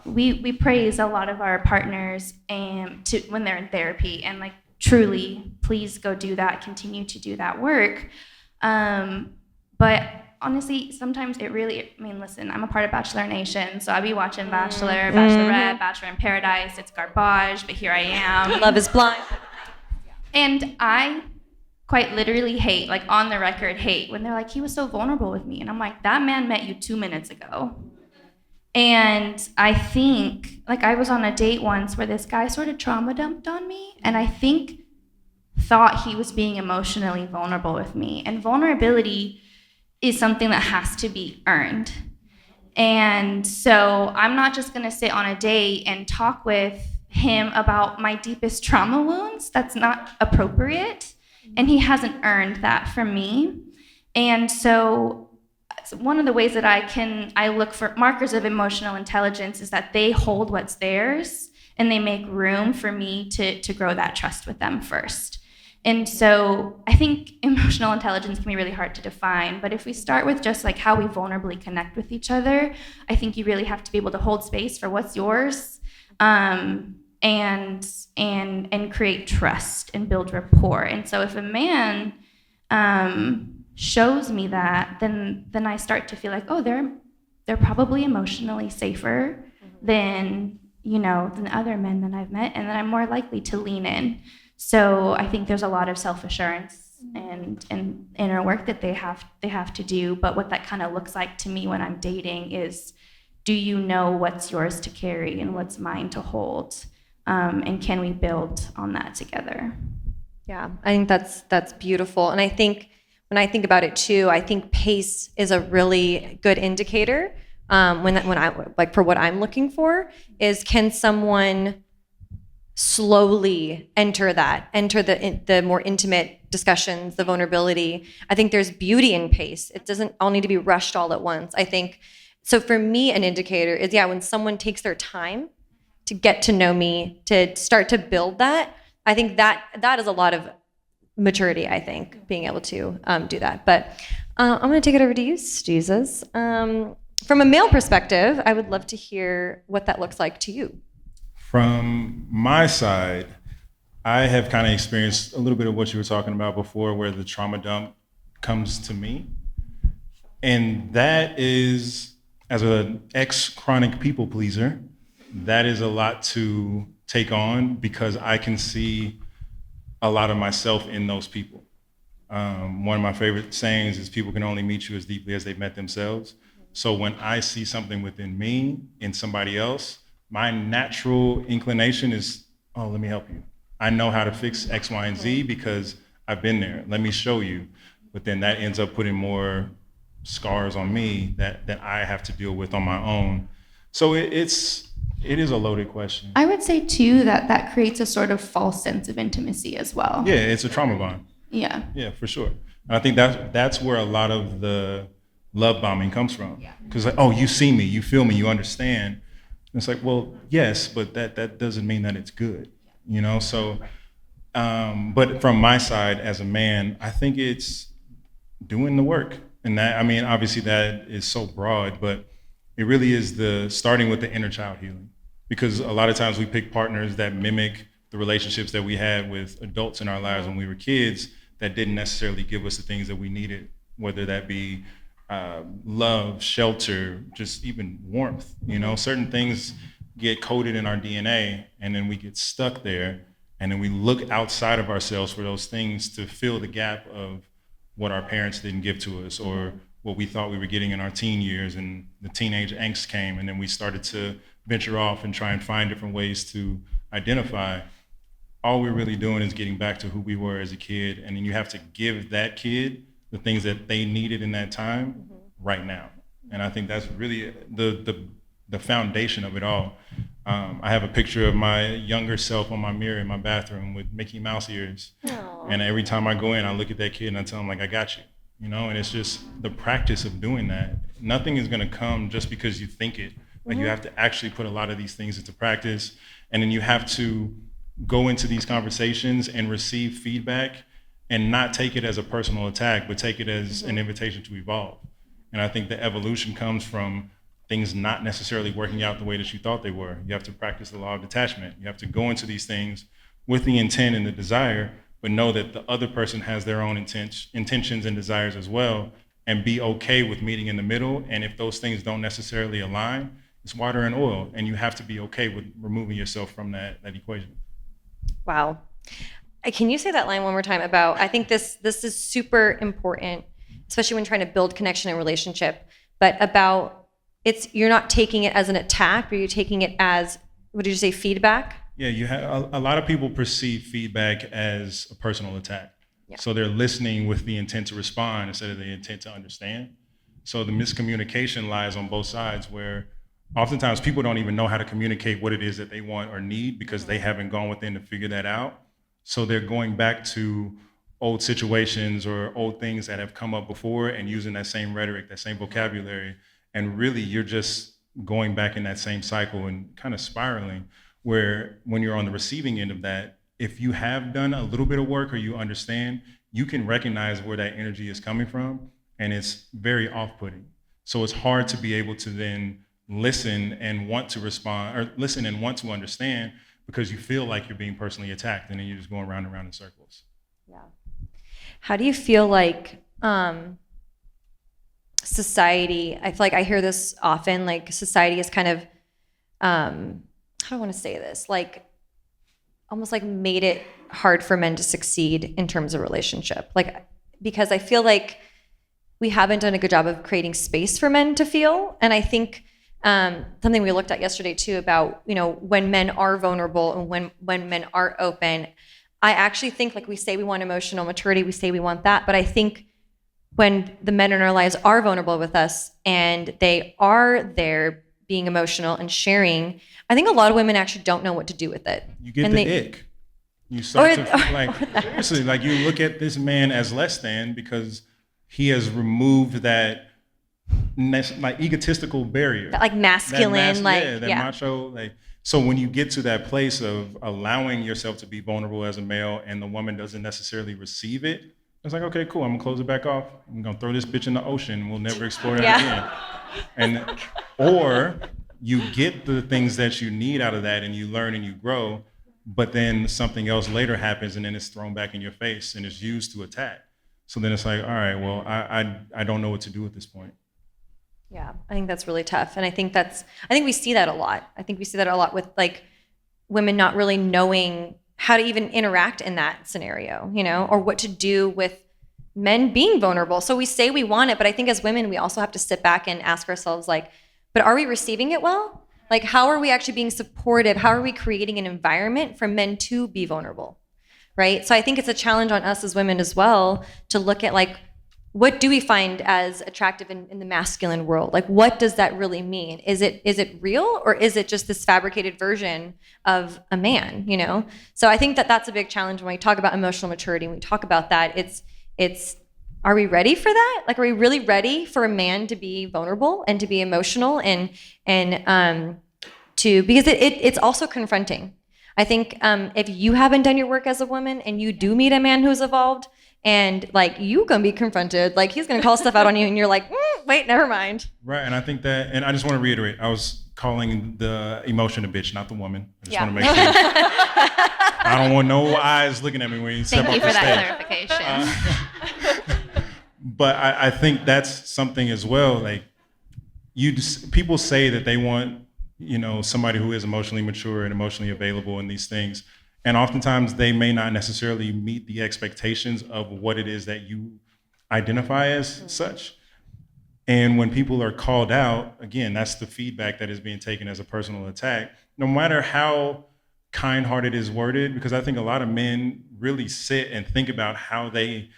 we praise a lot of our partners when they're in therapy, and like, truly, please go do that, continue to do that work. But honestly, sometimes listen, I'm a part of Bachelor Nation, so I be watching Bachelor, Bachelorette, Bachelor in Paradise. It's garbage, but here I am. Love is blind. And I quite literally hate, like on the record, hate when they're like, he was so vulnerable with me. And I'm like, that man met you 2 minutes ago. And I think, like, I was on a date once where this guy sort of trauma dumped on me, and I think thought he was being emotionally vulnerable with me. And vulnerability is something that has to be earned. And so I'm not just gonna sit on a date and talk with him about my deepest trauma wounds. That's not appropriate. And he hasn't earned that from me. And so one of the ways that I look for markers of emotional intelligence is that they hold what's theirs and they make room for me to grow that trust with them first. And so I think emotional intelligence can be really hard to define, but if we start with just like how we vulnerably connect with each other, I think you really have to be able to hold space for what's yours, and create trust and build rapport. And so if a man shows me that, then I start to feel like, oh, they're probably emotionally safer than other men that I've met, and then I'm more likely to lean in. So I think there's a lot of self-assurance and inner work that they have to do. But what that kind of looks like to me when I'm dating is, do you know what's yours to carry and what's mine to hold? And can we build on that together? Yeah, I think that's beautiful. And I think when I think about it too, I think pace is a really good indicator. When I like, for what I'm looking for is, can someone slowly enter the more intimate discussions, the vulnerability. I think there's beauty in pace. It doesn't all need to be rushed all at once. I think, so for me, an indicator is, when someone takes their time to get to know me, to start to build that, I think that is a lot of maturity, I think, being able to do that. But I'm gonna take it over to you, Steezus. From a male perspective, I would love to hear what that looks like to you. From my side, I have kind of experienced a little bit of what you were talking about before, where the trauma dump comes to me. And that is, as an ex-chronic people pleaser, that is a lot to take on, because I can see a lot of myself in those people. One of my favorite sayings is, people can only meet you as deeply as they've met themselves. So when I see something within me in somebody else, my natural inclination is, oh, let me help you. I know how to fix X, Y, and Z because I've been there. Let me show you. But then that ends up putting more scars on me that I have to deal with on my own. So it is a loaded question. I would say too that creates a sort of false sense of intimacy as well. Yeah, it's a trauma bond. Yeah. Yeah, for sure. And I think that's where a lot of the love bombing comes from. Because like, oh, you see me, you feel me, you understand. And it's like, well, yes, but that doesn't mean that it's good, So, but from my side as a man, I think it's doing the work. And that, obviously that is so broad, but it really is starting with the inner child healing. Because a lot of times we pick partners that mimic the relationships that we had with adults in our lives when we were kids that didn't necessarily give us the things that we needed, whether that be love, shelter, just even warmth. Certain things get coded in our DNA, and then we get stuck there, and then we look outside of ourselves for those things to fill the gap of what our parents didn't give to us, or what we thought we were getting in our teen years, and the teenage angst came, and then we started to venture off and try and find different ways to identify. All we're really doing is getting back to who we were as a kid, and then you have to give that kid the things that they needed in that time right now. And I think that's really the foundation of it all. I have a picture of my younger self on my mirror in my bathroom with Mickey Mouse ears. Aww. And every time I go in, I look at that kid and I tell him, like, I got you. And it's just the practice of doing that. Nothing is gonna come just because you think it. Like, you have to actually put a lot of these things into practice. And then you have to go into these conversations and receive feedback and not take it as a personal attack, but take it as an invitation to evolve. And I think the evolution comes from things not necessarily working out the way that you thought they were. You have to practice the law of detachment. You have to go into these things with the intent and the desire, but know that the other person has their own intentions and desires as well, and be okay with meeting in the middle. And if those things don't necessarily align, it's water and oil, and you have to be okay with removing yourself from that equation. Wow. Can you say that line one more time about, I think this is super important, especially when trying to build connection and relationship, but about you're not taking it as an attack, but you're taking it as, what did you say, feedback? Yeah, you have a lot of people perceive feedback as a personal attack. Yeah. So they're listening with the intent to respond instead of the intent to understand. So the miscommunication lies on both sides, where oftentimes people don't even know how to communicate what it is that they want or need because they haven't gone within to figure that out. So they're going back to old situations or old things that have come up before and using that same rhetoric, that same vocabulary. And really, you're just going back in that same cycle and kind of spiraling, where when you're on the receiving end of that, if you have done a little bit of work or you understand, you can recognize where that energy is coming from, and it's very off-putting. So it's hard to be able to then listen and want to respond, or listen and want to understand, because you feel like you're being personally attacked, and then you're just going round and round in circles. Yeah. How do you feel like society, I feel like I hear this often, like society is kind of, how do I want to say this? Like almost like made it hard for men to succeed in terms of relationship. Like, because I feel like we haven't done a good job of creating space for men to feel. And I think something we looked at yesterday too about, when men are vulnerable and when men are open, I actually think, like we say we want emotional maturity, we say we want that, but I think when the men in our lives are vulnerable with us and they are there being emotional and sharing, I think a lot of women actually don't know what to do with it. You get ick. You start to feel like, seriously, like you look at this man as less than because he has removed that like egotistical barrier. Like masculine, macho. So when you get to that place of allowing yourself to be vulnerable as a male and the woman doesn't necessarily receive it, it's like, okay, cool, I'm gonna close it back off. I'm gonna throw this bitch in the ocean. We'll never explore that again. Or you get the things that you need out of that and you learn and you grow, but then something else later happens and then it's thrown back in your face and it's used to attack. So then it's like, all right, well, I don't know what to do at this point. Yeah, I think that's really tough. And I think we see that a lot. I think we see that a lot with like women not really knowing how to even interact in that scenario, or what to do with men being vulnerable. So we say we want it, but I think as women, we also have to sit back and ask ourselves, like, but are we receiving it well? Like, how are we actually being supportive? How are we creating an environment for men to be vulnerable, right? So I think it's a challenge on us as women as well to look at, like, what do we find as attractive in the masculine world? Like, what does that really mean? Is it real, or is it just this fabricated version of a man, So I think that's a big challenge when we talk about emotional maturity. When we talk about that, it's are we ready for that? Like, are we really ready for a man to be vulnerable and to be emotional and because it's also confronting. I think if you haven't done your work as a woman and you do meet a man who's evolved, and like you gonna be confronted, like he's gonna call stuff out on you, and you're like, wait, never mind. Right, and I think that, and I just want to reiterate, I was calling the emotion a bitch, not the woman. I just want to make sure. I don't want no eyes looking at me when you step off the stage. Thank you for that clarification. But I think that's something as well. Like, people say that they want, somebody who is emotionally mature and emotionally available in these things. And oftentimes they may not necessarily meet the expectations of what it is that you identify as such. And when people are called out, again, that's the feedback that is being taken as a personal attack, no matter how kind-hearted is worded, because I think a lot of men really sit and think about how they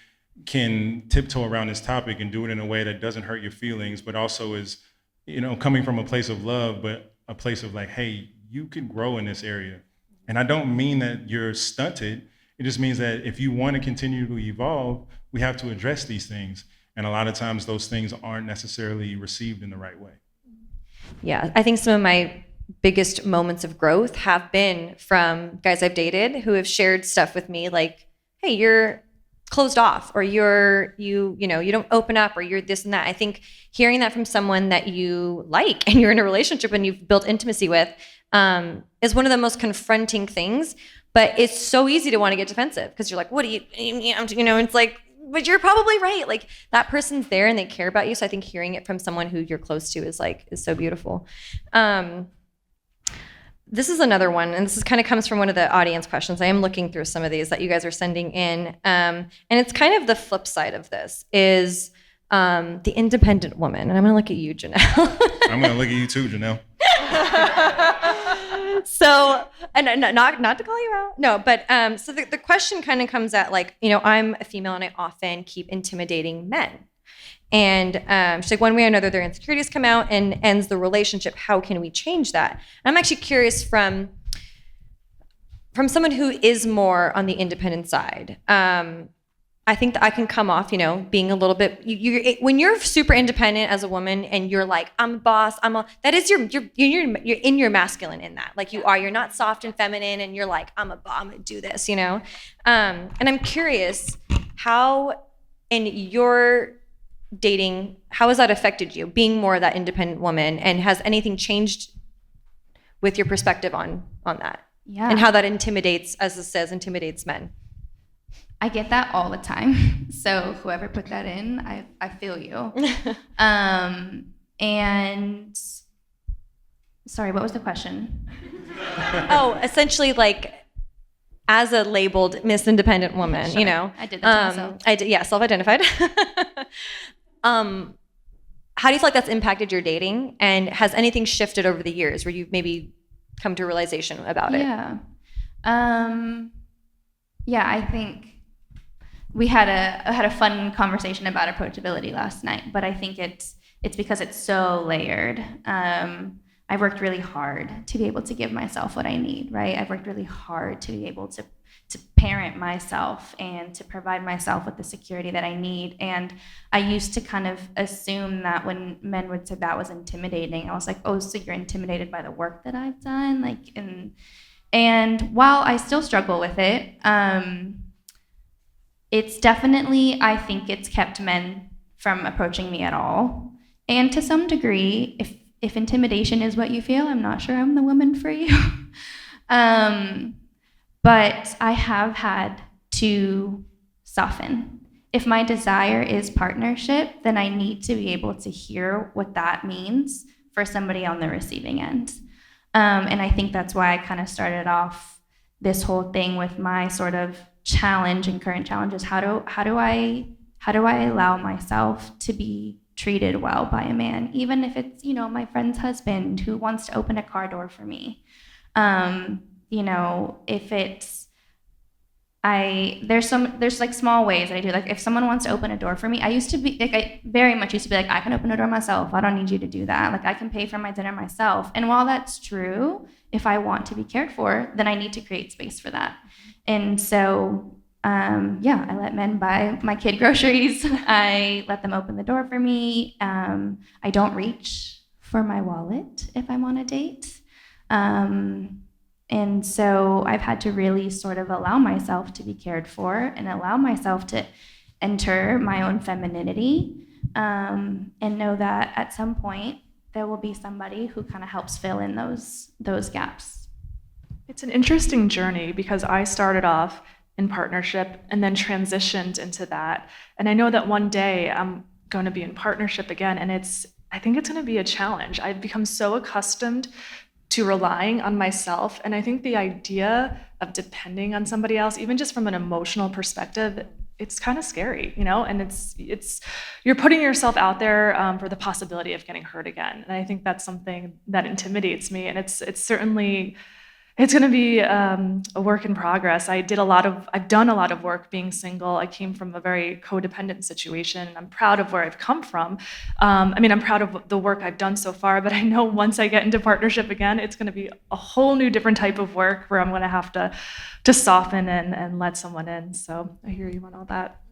can tiptoe around this topic and do it in a way that doesn't hurt your feelings, but also is, coming from a place of love, but a place of like, hey, you can grow in this area. And I don't mean that you're stunted. It just means that if you want to continue to evolve, we have to address these things. And a lot of times those things aren't necessarily received in the right way. Yeah, I think some of my biggest moments of growth have been from guys I've dated who have shared stuff with me like, hey, you're closed off, or you don't open up, or you're this and that. I think hearing that from someone that you like and you're in a relationship and you've built intimacy with is one of the most confronting things. But it's so easy to want to get defensive because you're like, what do you it's like, but you're probably right. Like that person's there and they care about you. So I think hearing it from someone who you're close to is so beautiful. This is another one, and this is kind of comes from one of the audience questions. I am looking through some of these that you guys are sending in. And it's kind of the flip side of this is the independent woman. And I'm going to look at you, Jenelle. I'm going to look at you too, Jenelle. So, and not to call you out, no, but so the question kind of comes at like, I'm a female and I often keep intimidating men. And she's like, one way or another, their insecurities come out and ends the relationship. How can we change that? And I'm actually curious from someone who is more on the independent side. I think that I can come off, being a little bit. When you're super independent as a woman and you're like, I'm a boss. That is you're in your masculine in that. Like you are. You're not soft and feminine, and you're like, I'm gonna do this. And I'm curious how in your dating, how has that affected you, being more of that independent woman, and has anything changed with your perspective on that? Yeah. And how that intimidates, as it says, intimidates men? I get that all the time. So whoever put that in, I feel you. And sorry, what was the question? Oh, essentially like as a labeled Miss Independent woman, Sure. I did that to myself. I did, yeah, self-identified. How do you feel like that's impacted your dating, and has anything shifted over the years where you've maybe come to a realization about it? Yeah. Yeah, I think we had a fun conversation about approachability last night, but I think it's because it's so layered. I've worked really hard to be able to give myself what I need, right? I've worked really hard to be able to parent myself and to provide myself with the security that I need. And I used to kind of assume that when men would say that was intimidating, I was like, oh, so you're intimidated by the work that I've done? And while I still struggle with it, it's definitely, I think it's kept men from approaching me at all. And to some degree, if intimidation is what you feel, I'm not sure I'm the woman for you. But I have had to soften. If my desire is partnership, then I need to be able to hear what that means for somebody on the receiving end. And I think that's why I kind of started off this whole thing with my sort of challenge and current challenges. How do I allow myself to be treated well by a man, even if it's, my friend's husband who wants to open a car door for me. If it's, there's like small ways that I do. Like if someone wants to open a door for me, I very much used to be like, I can open a door myself. I don't need you to do that. Like I can pay for my dinner myself. And while that's true, if I want to be cared for, then I need to create space for that. And so, I let men buy my kid groceries. I let them open the door for me. I don't reach for my wallet if I'm on a date. And so I've had to really sort of allow myself to be cared for and allow myself to enter my own femininity, and know that at some point there will be somebody who kind of helps fill in those gaps. It's an interesting journey because I started off in partnership and then transitioned into that. And I know that one day I'm going to be in partnership again, and I think it's going to be a challenge. I've become so accustomed to relying on myself, and I think the idea of depending on somebody else, even just from an emotional perspective, it's kind of scary, and it's you're putting yourself out there for the possibility of getting hurt again. And I think that's something that intimidates me, and it's certainly it's going to be a work in progress. I've done a lot of work being single. I came from a very codependent situation, and I'm proud of where I've come from. I'm proud of the work I've done so far, but I know once I get into partnership again, it's going to be a whole new different type of work where I'm going to have to soften and let someone in. So I hear you on all that.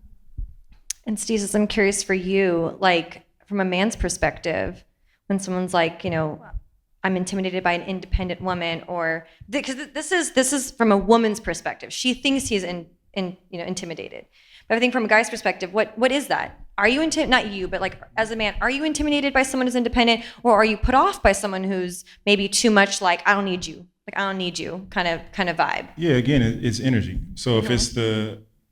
And Steezus, I'm curious for you, like from a man's perspective, when someone's like, I'm intimidated by an independent woman, or because this is from a woman's perspective. She thinks he's intimidated. But I think from a guy's perspective, what is that? Are you not you, but like as a man, are you intimidated by someone who's independent, or are you put off by someone who's maybe too much like, I don't need you, kind of vibe? Yeah, again, it's energy. So if it's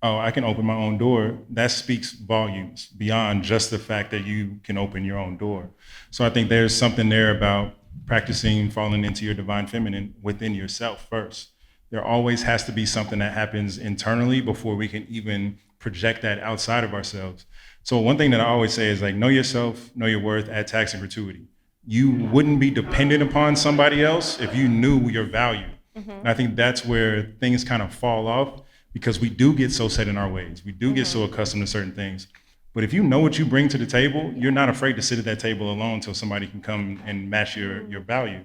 I can open my own door, that speaks volumes beyond just the fact that you can open your own door. So I think there's something there about practicing falling into your divine feminine within yourself first. There always has to be something that happens internally before we can even project that outside of ourselves. So one thing that I always say is like, know yourself, know your worth, add tax and gratuity. You wouldn't be dependent upon somebody else if you knew your value. And I think that's where things kind of fall off, because we do get so set in our ways. We do get so accustomed to certain things. But if you know what you bring to the table, you're not afraid to sit at that table alone until somebody can come and match your value.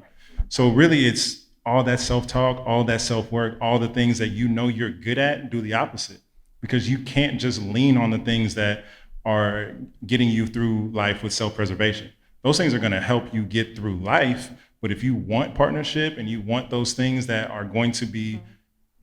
So really it's all that self-talk, all that self-work, all the things that you know you're good at, do the opposite. Because you can't just lean on the things that are getting you through life with self-preservation. Those things are gonna help you get through life, but if you want partnership and you want those things that are going to be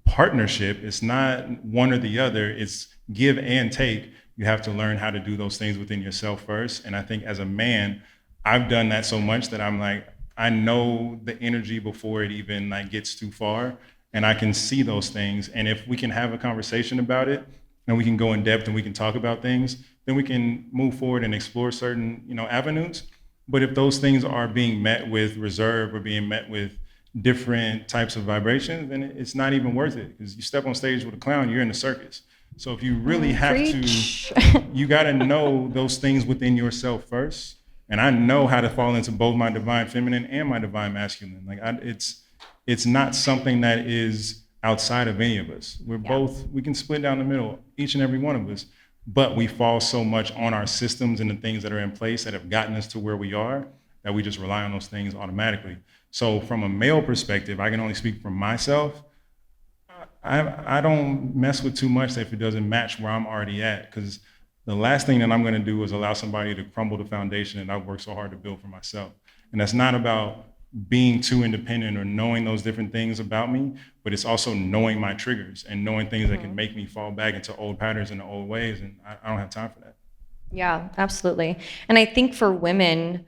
partnership, it's not one or the other, it's give and take. You have to learn how to do those things within yourself first. And I think as a man, I've done that so much that I'm like, I know the energy before it even like gets too far, and I can see those things. And if we can have a conversation about it and we can go in depth and we can talk about things, then we can move forward and explore certain, avenues. But if those things are being met with reserve or being met with different types of vibrations, then it's not even worth it. Because you step on stage with a clown, you're in the circus. So if you really have to, you got to know those things within yourself first. And I know how to fall into both my divine feminine and my divine masculine. Like it's not something that is outside of any of us. We're both, we can split down the middle, each and every one of us. But we fall so much on our systems and the things that are in place that have gotten us to where we are, that we just rely on those things automatically. So from a male perspective, I can only speak for myself. I don't mess with too much if it doesn't match where I'm already at, because the last thing that I'm going to do is allow somebody to crumble the foundation that I've worked so hard to build for myself. And that's not about being too independent or knowing those different things about me, but it's also knowing my triggers and knowing things that can make me fall back into old patterns and old ways. And I don't have time for that. Yeah, absolutely. And I think for women,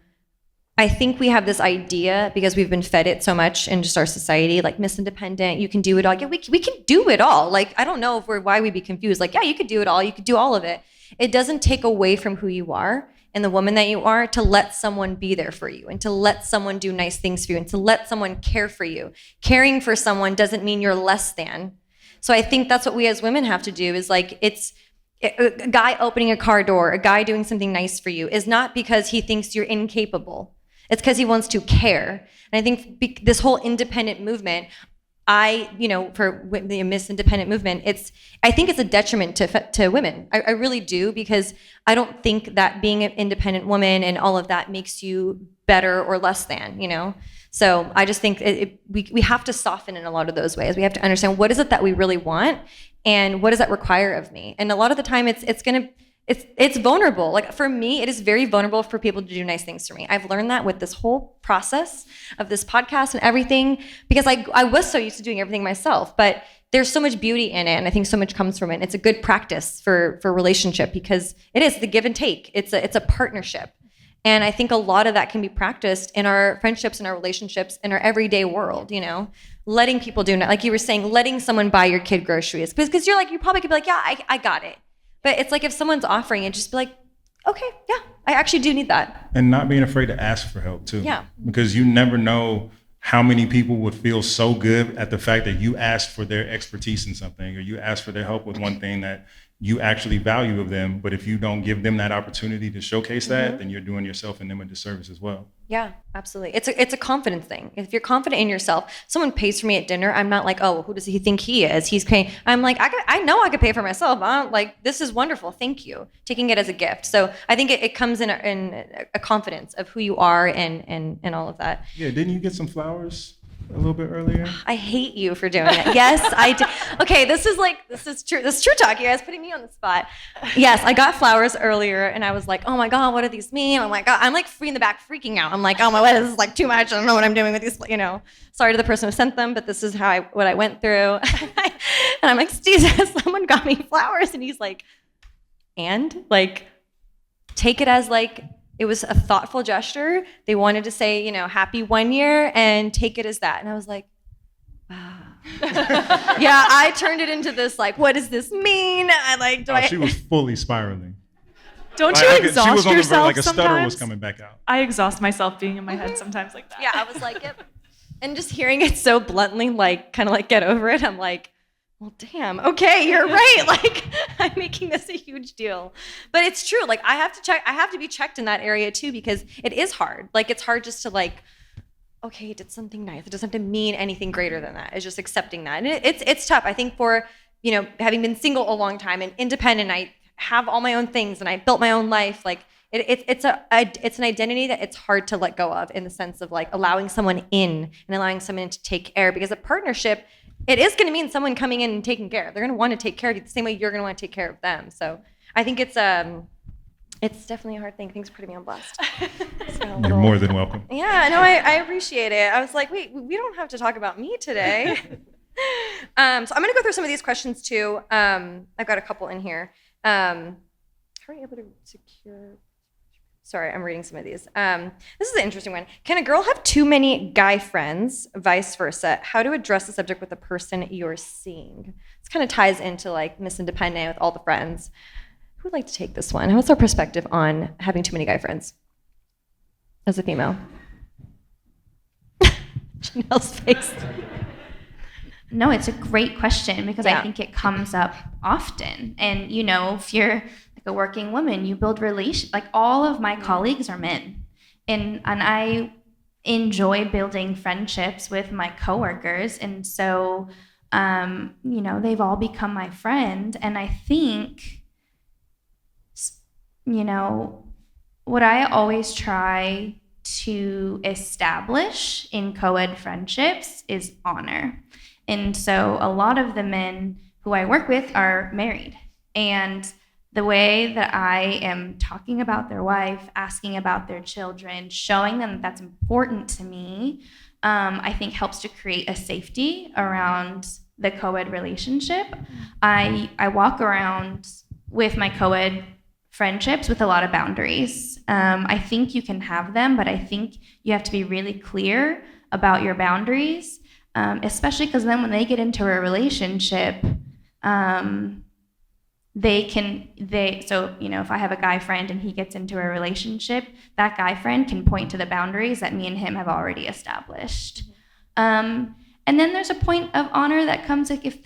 I think we have this idea, because we've been fed it so much in just our society, like Miss Independent, you can do it all. Yeah, we can do it all. Like, I don't know why we'd be confused. Like, yeah, you could do it all. You could do all of it. It doesn't take away from who you are and the woman that you are to let someone be there for you and to let someone do nice things for you and to let someone care for you. Caring for someone doesn't mean you're less than. So I think that's what we as women have to do, is like, a guy opening a car door, a guy doing something nice for you is not because he thinks you're incapable. It's because he wants to care. And I think this whole independent movement, for the Miss Independent movement, I think it's a detriment to women. I really do, because I don't think that being an independent woman and all of that makes you better or less than, So I just think we have to soften in a lot of those ways. We have to understand, what is it that we really want and what does that require of me? And a lot of the time it's vulnerable. Like for me, it is very vulnerable for people to do nice things for me. I've learned that with this whole process of this podcast and everything, because I was so used to doing everything myself, but there's so much beauty in it. And I think so much comes from it. It's a good practice for relationship, because it is the give and take. It's a partnership. And I think a lot of that can be practiced in our friendships and our relationships in our everyday world, letting people do, like you were saying, letting someone buy your kid groceries, because you probably could be like, yeah, I got it. But it's like, if someone's offering it, just be like, okay, yeah, I actually do need that. And not being afraid to ask for help too. Yeah. Because you never know how many people would feel so good at the fact that you asked for their expertise in something, or you asked for their help with one thing that you actually value of them. But if you don't give them that opportunity to showcase that, then you're doing yourself and them a disservice as well. Yeah, absolutely. It's a confidence thing. If you're confident in yourself, someone pays for me at dinner, I'm not like, oh, who does he think he is? He's paying. I'm like, I know I could pay for myself. I'm like, this is wonderful. Thank you. Taking it as a gift. So I think it comes in a confidence of who you are and all of that. Yeah. Didn't you get some flowers a little bit earlier? I hate you for doing it. Yes, I did. Okay, this is true. This is true talk. You guys putting me on the spot. Yes, I got flowers earlier, and I was like, oh my God, what do these mean? Oh my God, I'm like in the back freaking out. I'm like, oh my God, this is like too much. I don't know what I'm doing with these, Sorry to the person who sent them, but this is what I went through. And I'm like, Steezus, someone got me flowers. And he's like, and like, take it as like, it was a thoughtful gesture. They wanted to say, happy 1 year and take it as that. And I was like, wow. Yeah, I turned it into this like, what does this mean? She was fully spiraling. Don't you exhaust she was on the yourself like a sometimes? stutter was coming back out. I exhaust myself being in my head sometimes like that. Yeah, I was like, yep. And just hearing it so bluntly, like, kind of like, get over it, I'm like, well, damn, okay, you're right. Like, I'm making this a huge deal. But it's true. Like, I have to be checked in that area too, because it is hard. Like, it's hard just to like, okay, he did something nice. It doesn't have to mean anything greater than that. It's just accepting that. And it's tough. I think for, having been single a long time and independent, I have all my own things and I built my own life. Like, it's an identity that it's hard to let go of, in the sense of like allowing someone in and allowing someone to take care, because a partnership, it is going to mean someone coming in and taking care. They're going to want to take care of you the same way you're going to want to take care of them. So I think it's definitely a hard thing. Thanks for putting me on blast. You're more than welcome. Yeah, no, I appreciate it. I was like, wait, we don't have to talk about me today. So I'm going to go through some of these questions too. I've got a couple in here. How are you able to secure? Sorry, I'm reading some of these. This is an interesting one. Can a girl have too many guy friends, vice versa? How to address the subject with the person you're seeing? This kind of ties into like Miss Independent with all the friends. Who would like to take this one? What's our perspective on having too many guy friends as a female? Janelle's face. No, it's a great question, because I think it comes up often. And, if you're like a working woman, you build relations. Like, all of my colleagues are men. And I enjoy building friendships with my coworkers. And so, they've all become my friend. And I think, what I always try to establish in co-ed friendships is honor. And so a lot of the men who I work with are married. And the way that I am talking about their wife, asking about their children, showing them that that's important to me, I think helps to create a safety around the co-ed relationship. I walk around with my co-ed friendships with a lot of boundaries. I think you can have them, but I think you have to be really clear about your boundaries, especially because then when they get into a relationship, if I have a guy friend and he gets into a relationship, that guy friend can point to the boundaries that me and him have already established. And then there's a point of honor that comes like if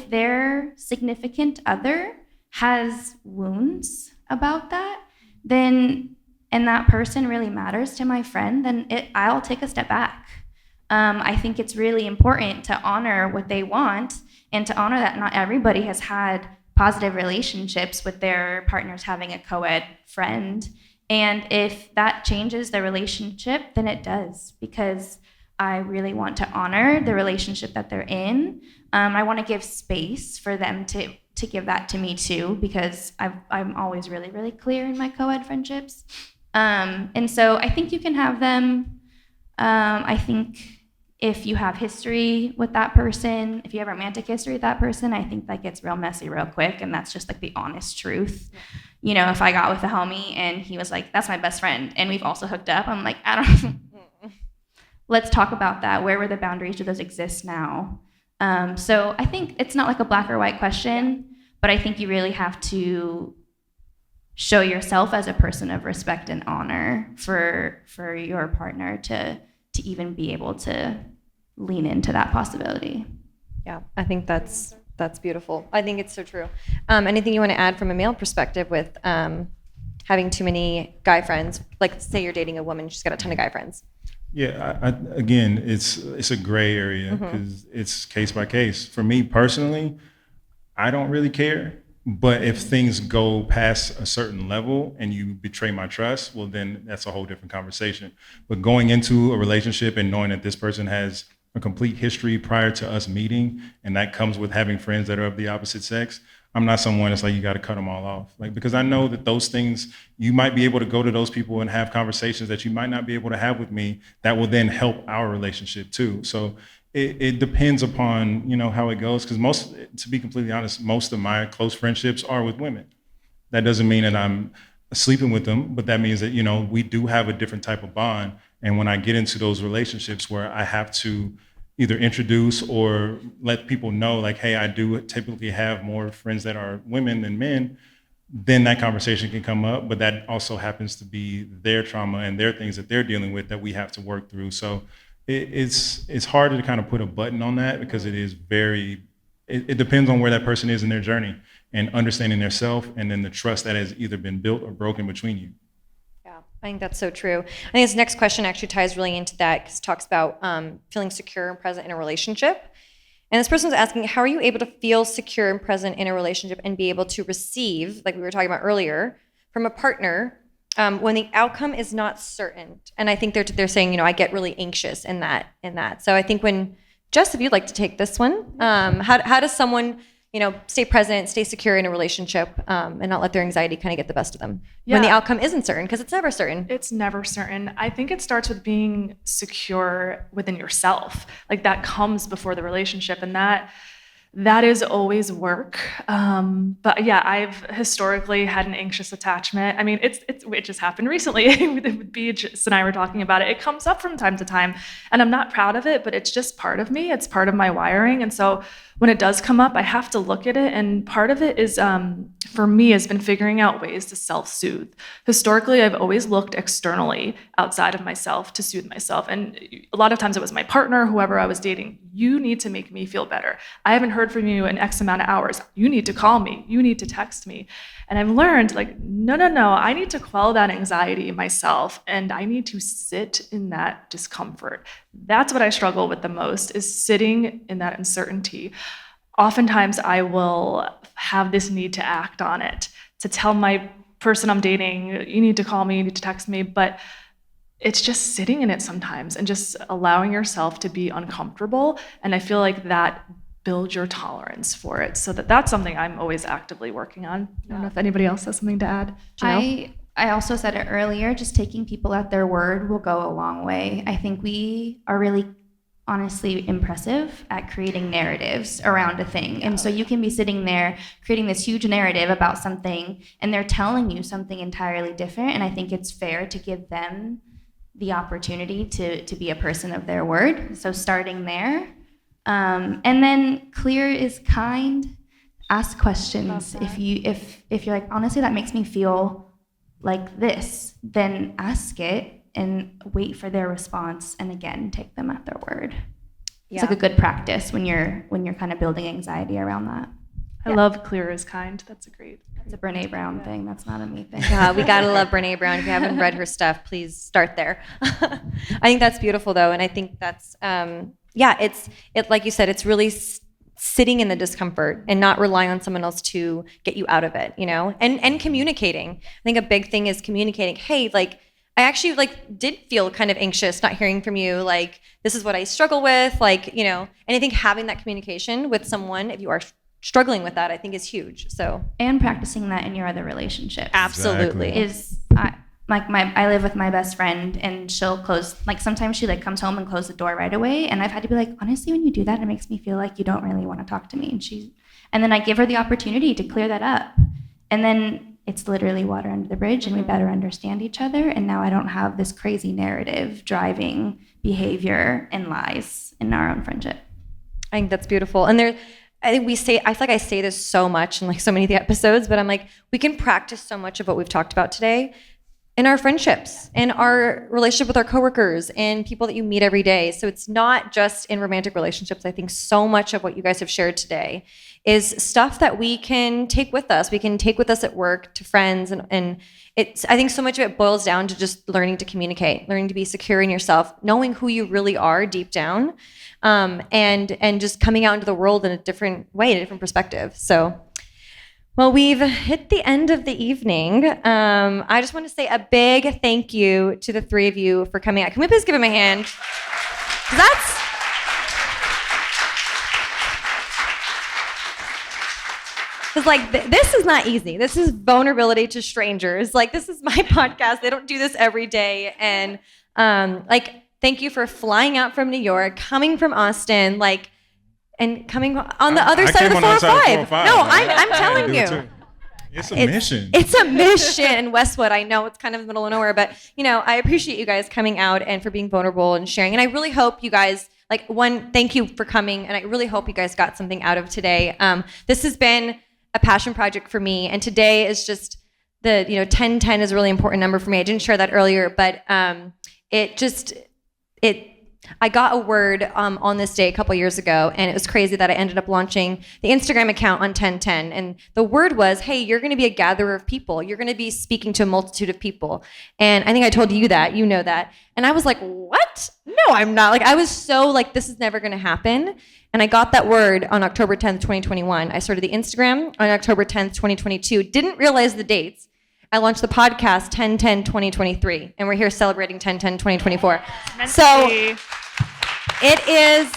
their significant other has wounds about that, then, and that person really matters to my friend, then I'll take a step back. I think it's really important to honor what they want, and to honor that not everybody has had positive relationships with their partners having a co-ed friend. And if that changes the relationship, then it does, because I really want to honor the relationship that they're in. I want to give space for them to give that to me too, because I'm always really, really clear in my co-ed friendships. And so I think you can have them. I think if you have history with that person, if you have romantic history with that person, I think that gets real messy real quick, and that's just like the honest truth. If I got with a homie and he was like, that's my best friend, and we've also hooked up, I'm like, I don't let's talk about that. Where were the boundaries? Do those exist now? So I think it's not like a black or white question, but I think you really have to show yourself as a person of respect and honor for your partner to even be able to lean into that possibility. Yeah, I think that's beautiful. I think it's so true. Anything you want to add from a male perspective with having too many guy friends? Like, say you're dating a woman, she's got a ton of guy friends. Yeah, again, it's a gray area, because it's case by case. For me personally, I don't really care. But if things go past a certain level and you betray my trust, well, then that's a whole different conversation. But going into a relationship and knowing that this person has a complete history prior to us meeting, and that comes with having friends that are of the opposite sex, I'm not someone that's like, you got to cut them all off. Like, because I know that those things, you might be able to go to those people and have conversations that you might not be able to have with me that will then help our relationship too. So it depends upon, how it goes. Because to be completely honest, most of my close friendships are with women. That doesn't mean that I'm sleeping with them, but that means that, we do have a different type of bond. And when I get into those relationships where I have to either introduce or let people know, like, hey, I do typically have more friends that are women than men, then that conversation can come up. But that also happens to be their trauma and their things that they're dealing with that we have to work through. So it's hard to kind of put a button on that, because it is it depends on where that person is in their journey and understanding their self, and then the trust that has either been built or broken between you. Yeah, I think that's so true. I think this next question actually ties really into that, because it talks about feeling secure and present in a relationship. And this person's asking, how are you able to feel secure and present in a relationship and be able to receive, like we were talking about earlier, from a partner when the outcome is not certain? And I think they're saying, I get really anxious in that. So I think Jess, if you'd like to take this one, how does someone, stay present, stay secure in a relationship, and not let their anxiety kind of get the best of them when the outcome isn't certain, because it's never certain. It's never certain. I think it starts with being secure within yourself. Like, that comes before the relationship, and that is always work. But yeah, I've historically had an anxious attachment. I mean, it just happened recently with Beach and I were talking about it. It comes up from time to time, and I'm not proud of it, but it's just part of me. It's part of my wiring. And so when it does come up, I have to look at it. And part of it is, for me, has been figuring out ways to self-soothe. Historically, I've always looked externally outside of myself to soothe myself. And a lot of times it was my partner, whoever I was dating. You need to make me feel better. I haven't heard from you in X amount of hours. You need to call me. You need to text me. And I've learned, like, no, I need to quell that anxiety myself, and I need to sit in that discomfort. That's what I struggle with the most, is sitting in that uncertainty. Oftentimes I will have this need to act on it, to tell my person I'm dating, you need to call me, you need to text me, but it's just sitting in it sometimes and just allowing yourself to be uncomfortable. And I feel like that build your tolerance for it. So that's something I'm always actively working on. I don't know if anybody else has something to add. Jenelle? I also said it earlier, just taking people at their word will go a long way. I think we are really honestly impressive at creating narratives around a thing. And so you can be sitting there creating this huge narrative about something, and they're telling you something entirely different. And I think it's fair to give them the opportunity to be a person of their word. So starting there. And then clear is kind. Ask questions. If you're like, honestly, that makes me feel like this, then ask it and wait for their response. And again, take them at their word. It's like a good practice when you're kind of building anxiety around that. I love clear is kind. That's a Brene Brown thing. That's not a me thing. Yeah, we gotta love Brene Brown. If you haven't read her stuff, please start there. I think that's beautiful, though, and I think that's it's like you said, it's really sitting in the discomfort and not relying on someone else to get you out of it, and communicating. I think a big thing is communicating. Hey, like, I actually did feel kind of anxious not hearing from you. Like, this is what I struggle with. Like, and I think having that communication with someone, if you are struggling with that, I think is huge. So, and practicing that in your other relationships. Absolutely. I live with my best friend, and she'll close, sometimes she comes home and closes the door right away, and I've had to be like, honestly, when you do that, it makes me feel like you don't really want to talk to me. And then I give her the opportunity to clear that up, and then it's literally water under the bridge, and we better understand each other. And now I don't have this crazy narrative driving behavior and lies in our own friendship. I think that's beautiful. And I feel like I say this so much in so many of the episodes, but I'm like, we can practice so much of what we've talked about today in our friendships, in our relationship with our coworkers, and people that you meet every day. So it's not just in romantic relationships. I think so much of what you guys have shared today is stuff that we can take with us. We can take with us at work, to friends, and I think so much of it boils down to just learning to communicate, learning to be secure in yourself, knowing who you really are deep down, and just coming out into the world in a different way, in a different perspective. So, well, we've hit the end of the evening. I just want to say a big thank you to the three of you for coming out. Can we please give them a hand? This is not easy. This is vulnerability to strangers. This is my podcast. They don't do this every day. And thank you for flying out from New York, coming from Austin, and coming on the other side of the 405. No, I'm telling you. It's a mission. It's a mission in Westwood. I know it's kind of the middle of nowhere, but I appreciate you guys coming out and for being vulnerable and sharing. And I really hope you guys, thank you for coming. And I really hope you guys got something out of today. This has been a passion project for me. And today is just 1010 is a really important number for me. I didn't share that earlier, but I got a word on this day a couple years ago, and it was crazy that I ended up launching the Instagram account on 1010. And the word was, hey, you're going to be a gatherer of people. You're going to be speaking to a multitude of people. And I think I told you that, you know that. And I was like, what? No, I'm not. I was so this is never going to happen. And I got that word on October 10th, 2021. I started the Instagram on October 10th, 2022. Didn't realize the dates. I launched the podcast 10/10/2023, and we're here celebrating 10/10/2024. So it is,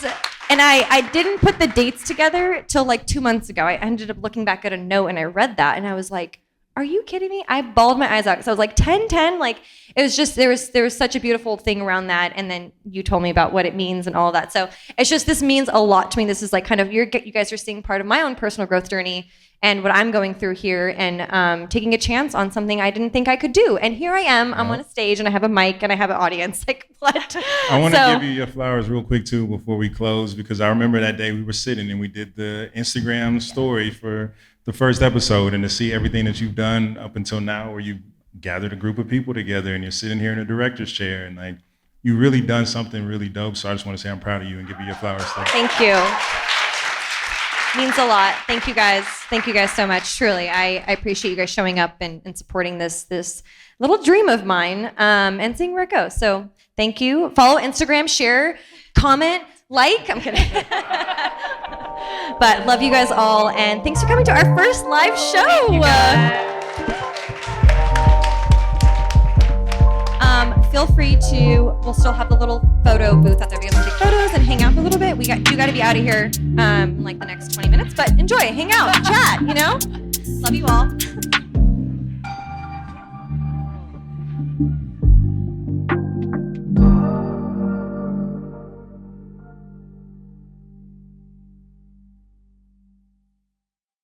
and I didn't put the dates together till 2 months ago. I ended up looking back at a note, and I read that, and I was like, are you kidding me? I bawled my eyes out because I was like, 10/10, it was just, there was such a beautiful thing around that, and then you told me about what it means and all of that. So it's just, this means a lot to me. This is kind of, you guys are seeing part of my own personal growth journey and what I'm going through here, and taking a chance on something I didn't think I could do. And here I am, I'm on a stage, and I have a mic, and I have an audience. What? I want to give you your flowers real quick, too, before we close, because I remember that day we were sitting, and we did the Instagram story for the first episode, and to see everything that you've done up until now, where you've gathered a group of people together, and you're sitting here in a director's chair, and you really done something really dope. So I just want to say I'm proud of you and give you your flowers. Thank you. Means a lot. Thank you guys. Thank you guys so much. Truly, I appreciate you guys showing up and supporting this little dream of mine, and seeing where it goes. So thank you. Follow Instagram, share, comment, I'm kidding. But love you guys all, and thanks for coming to our first live show. Feel free to, we'll still have the little photo booth out there. You guys can take photos and hang out for a little bit. You got to be out of here in the next 20 minutes, but enjoy, hang out, chat, Love you all.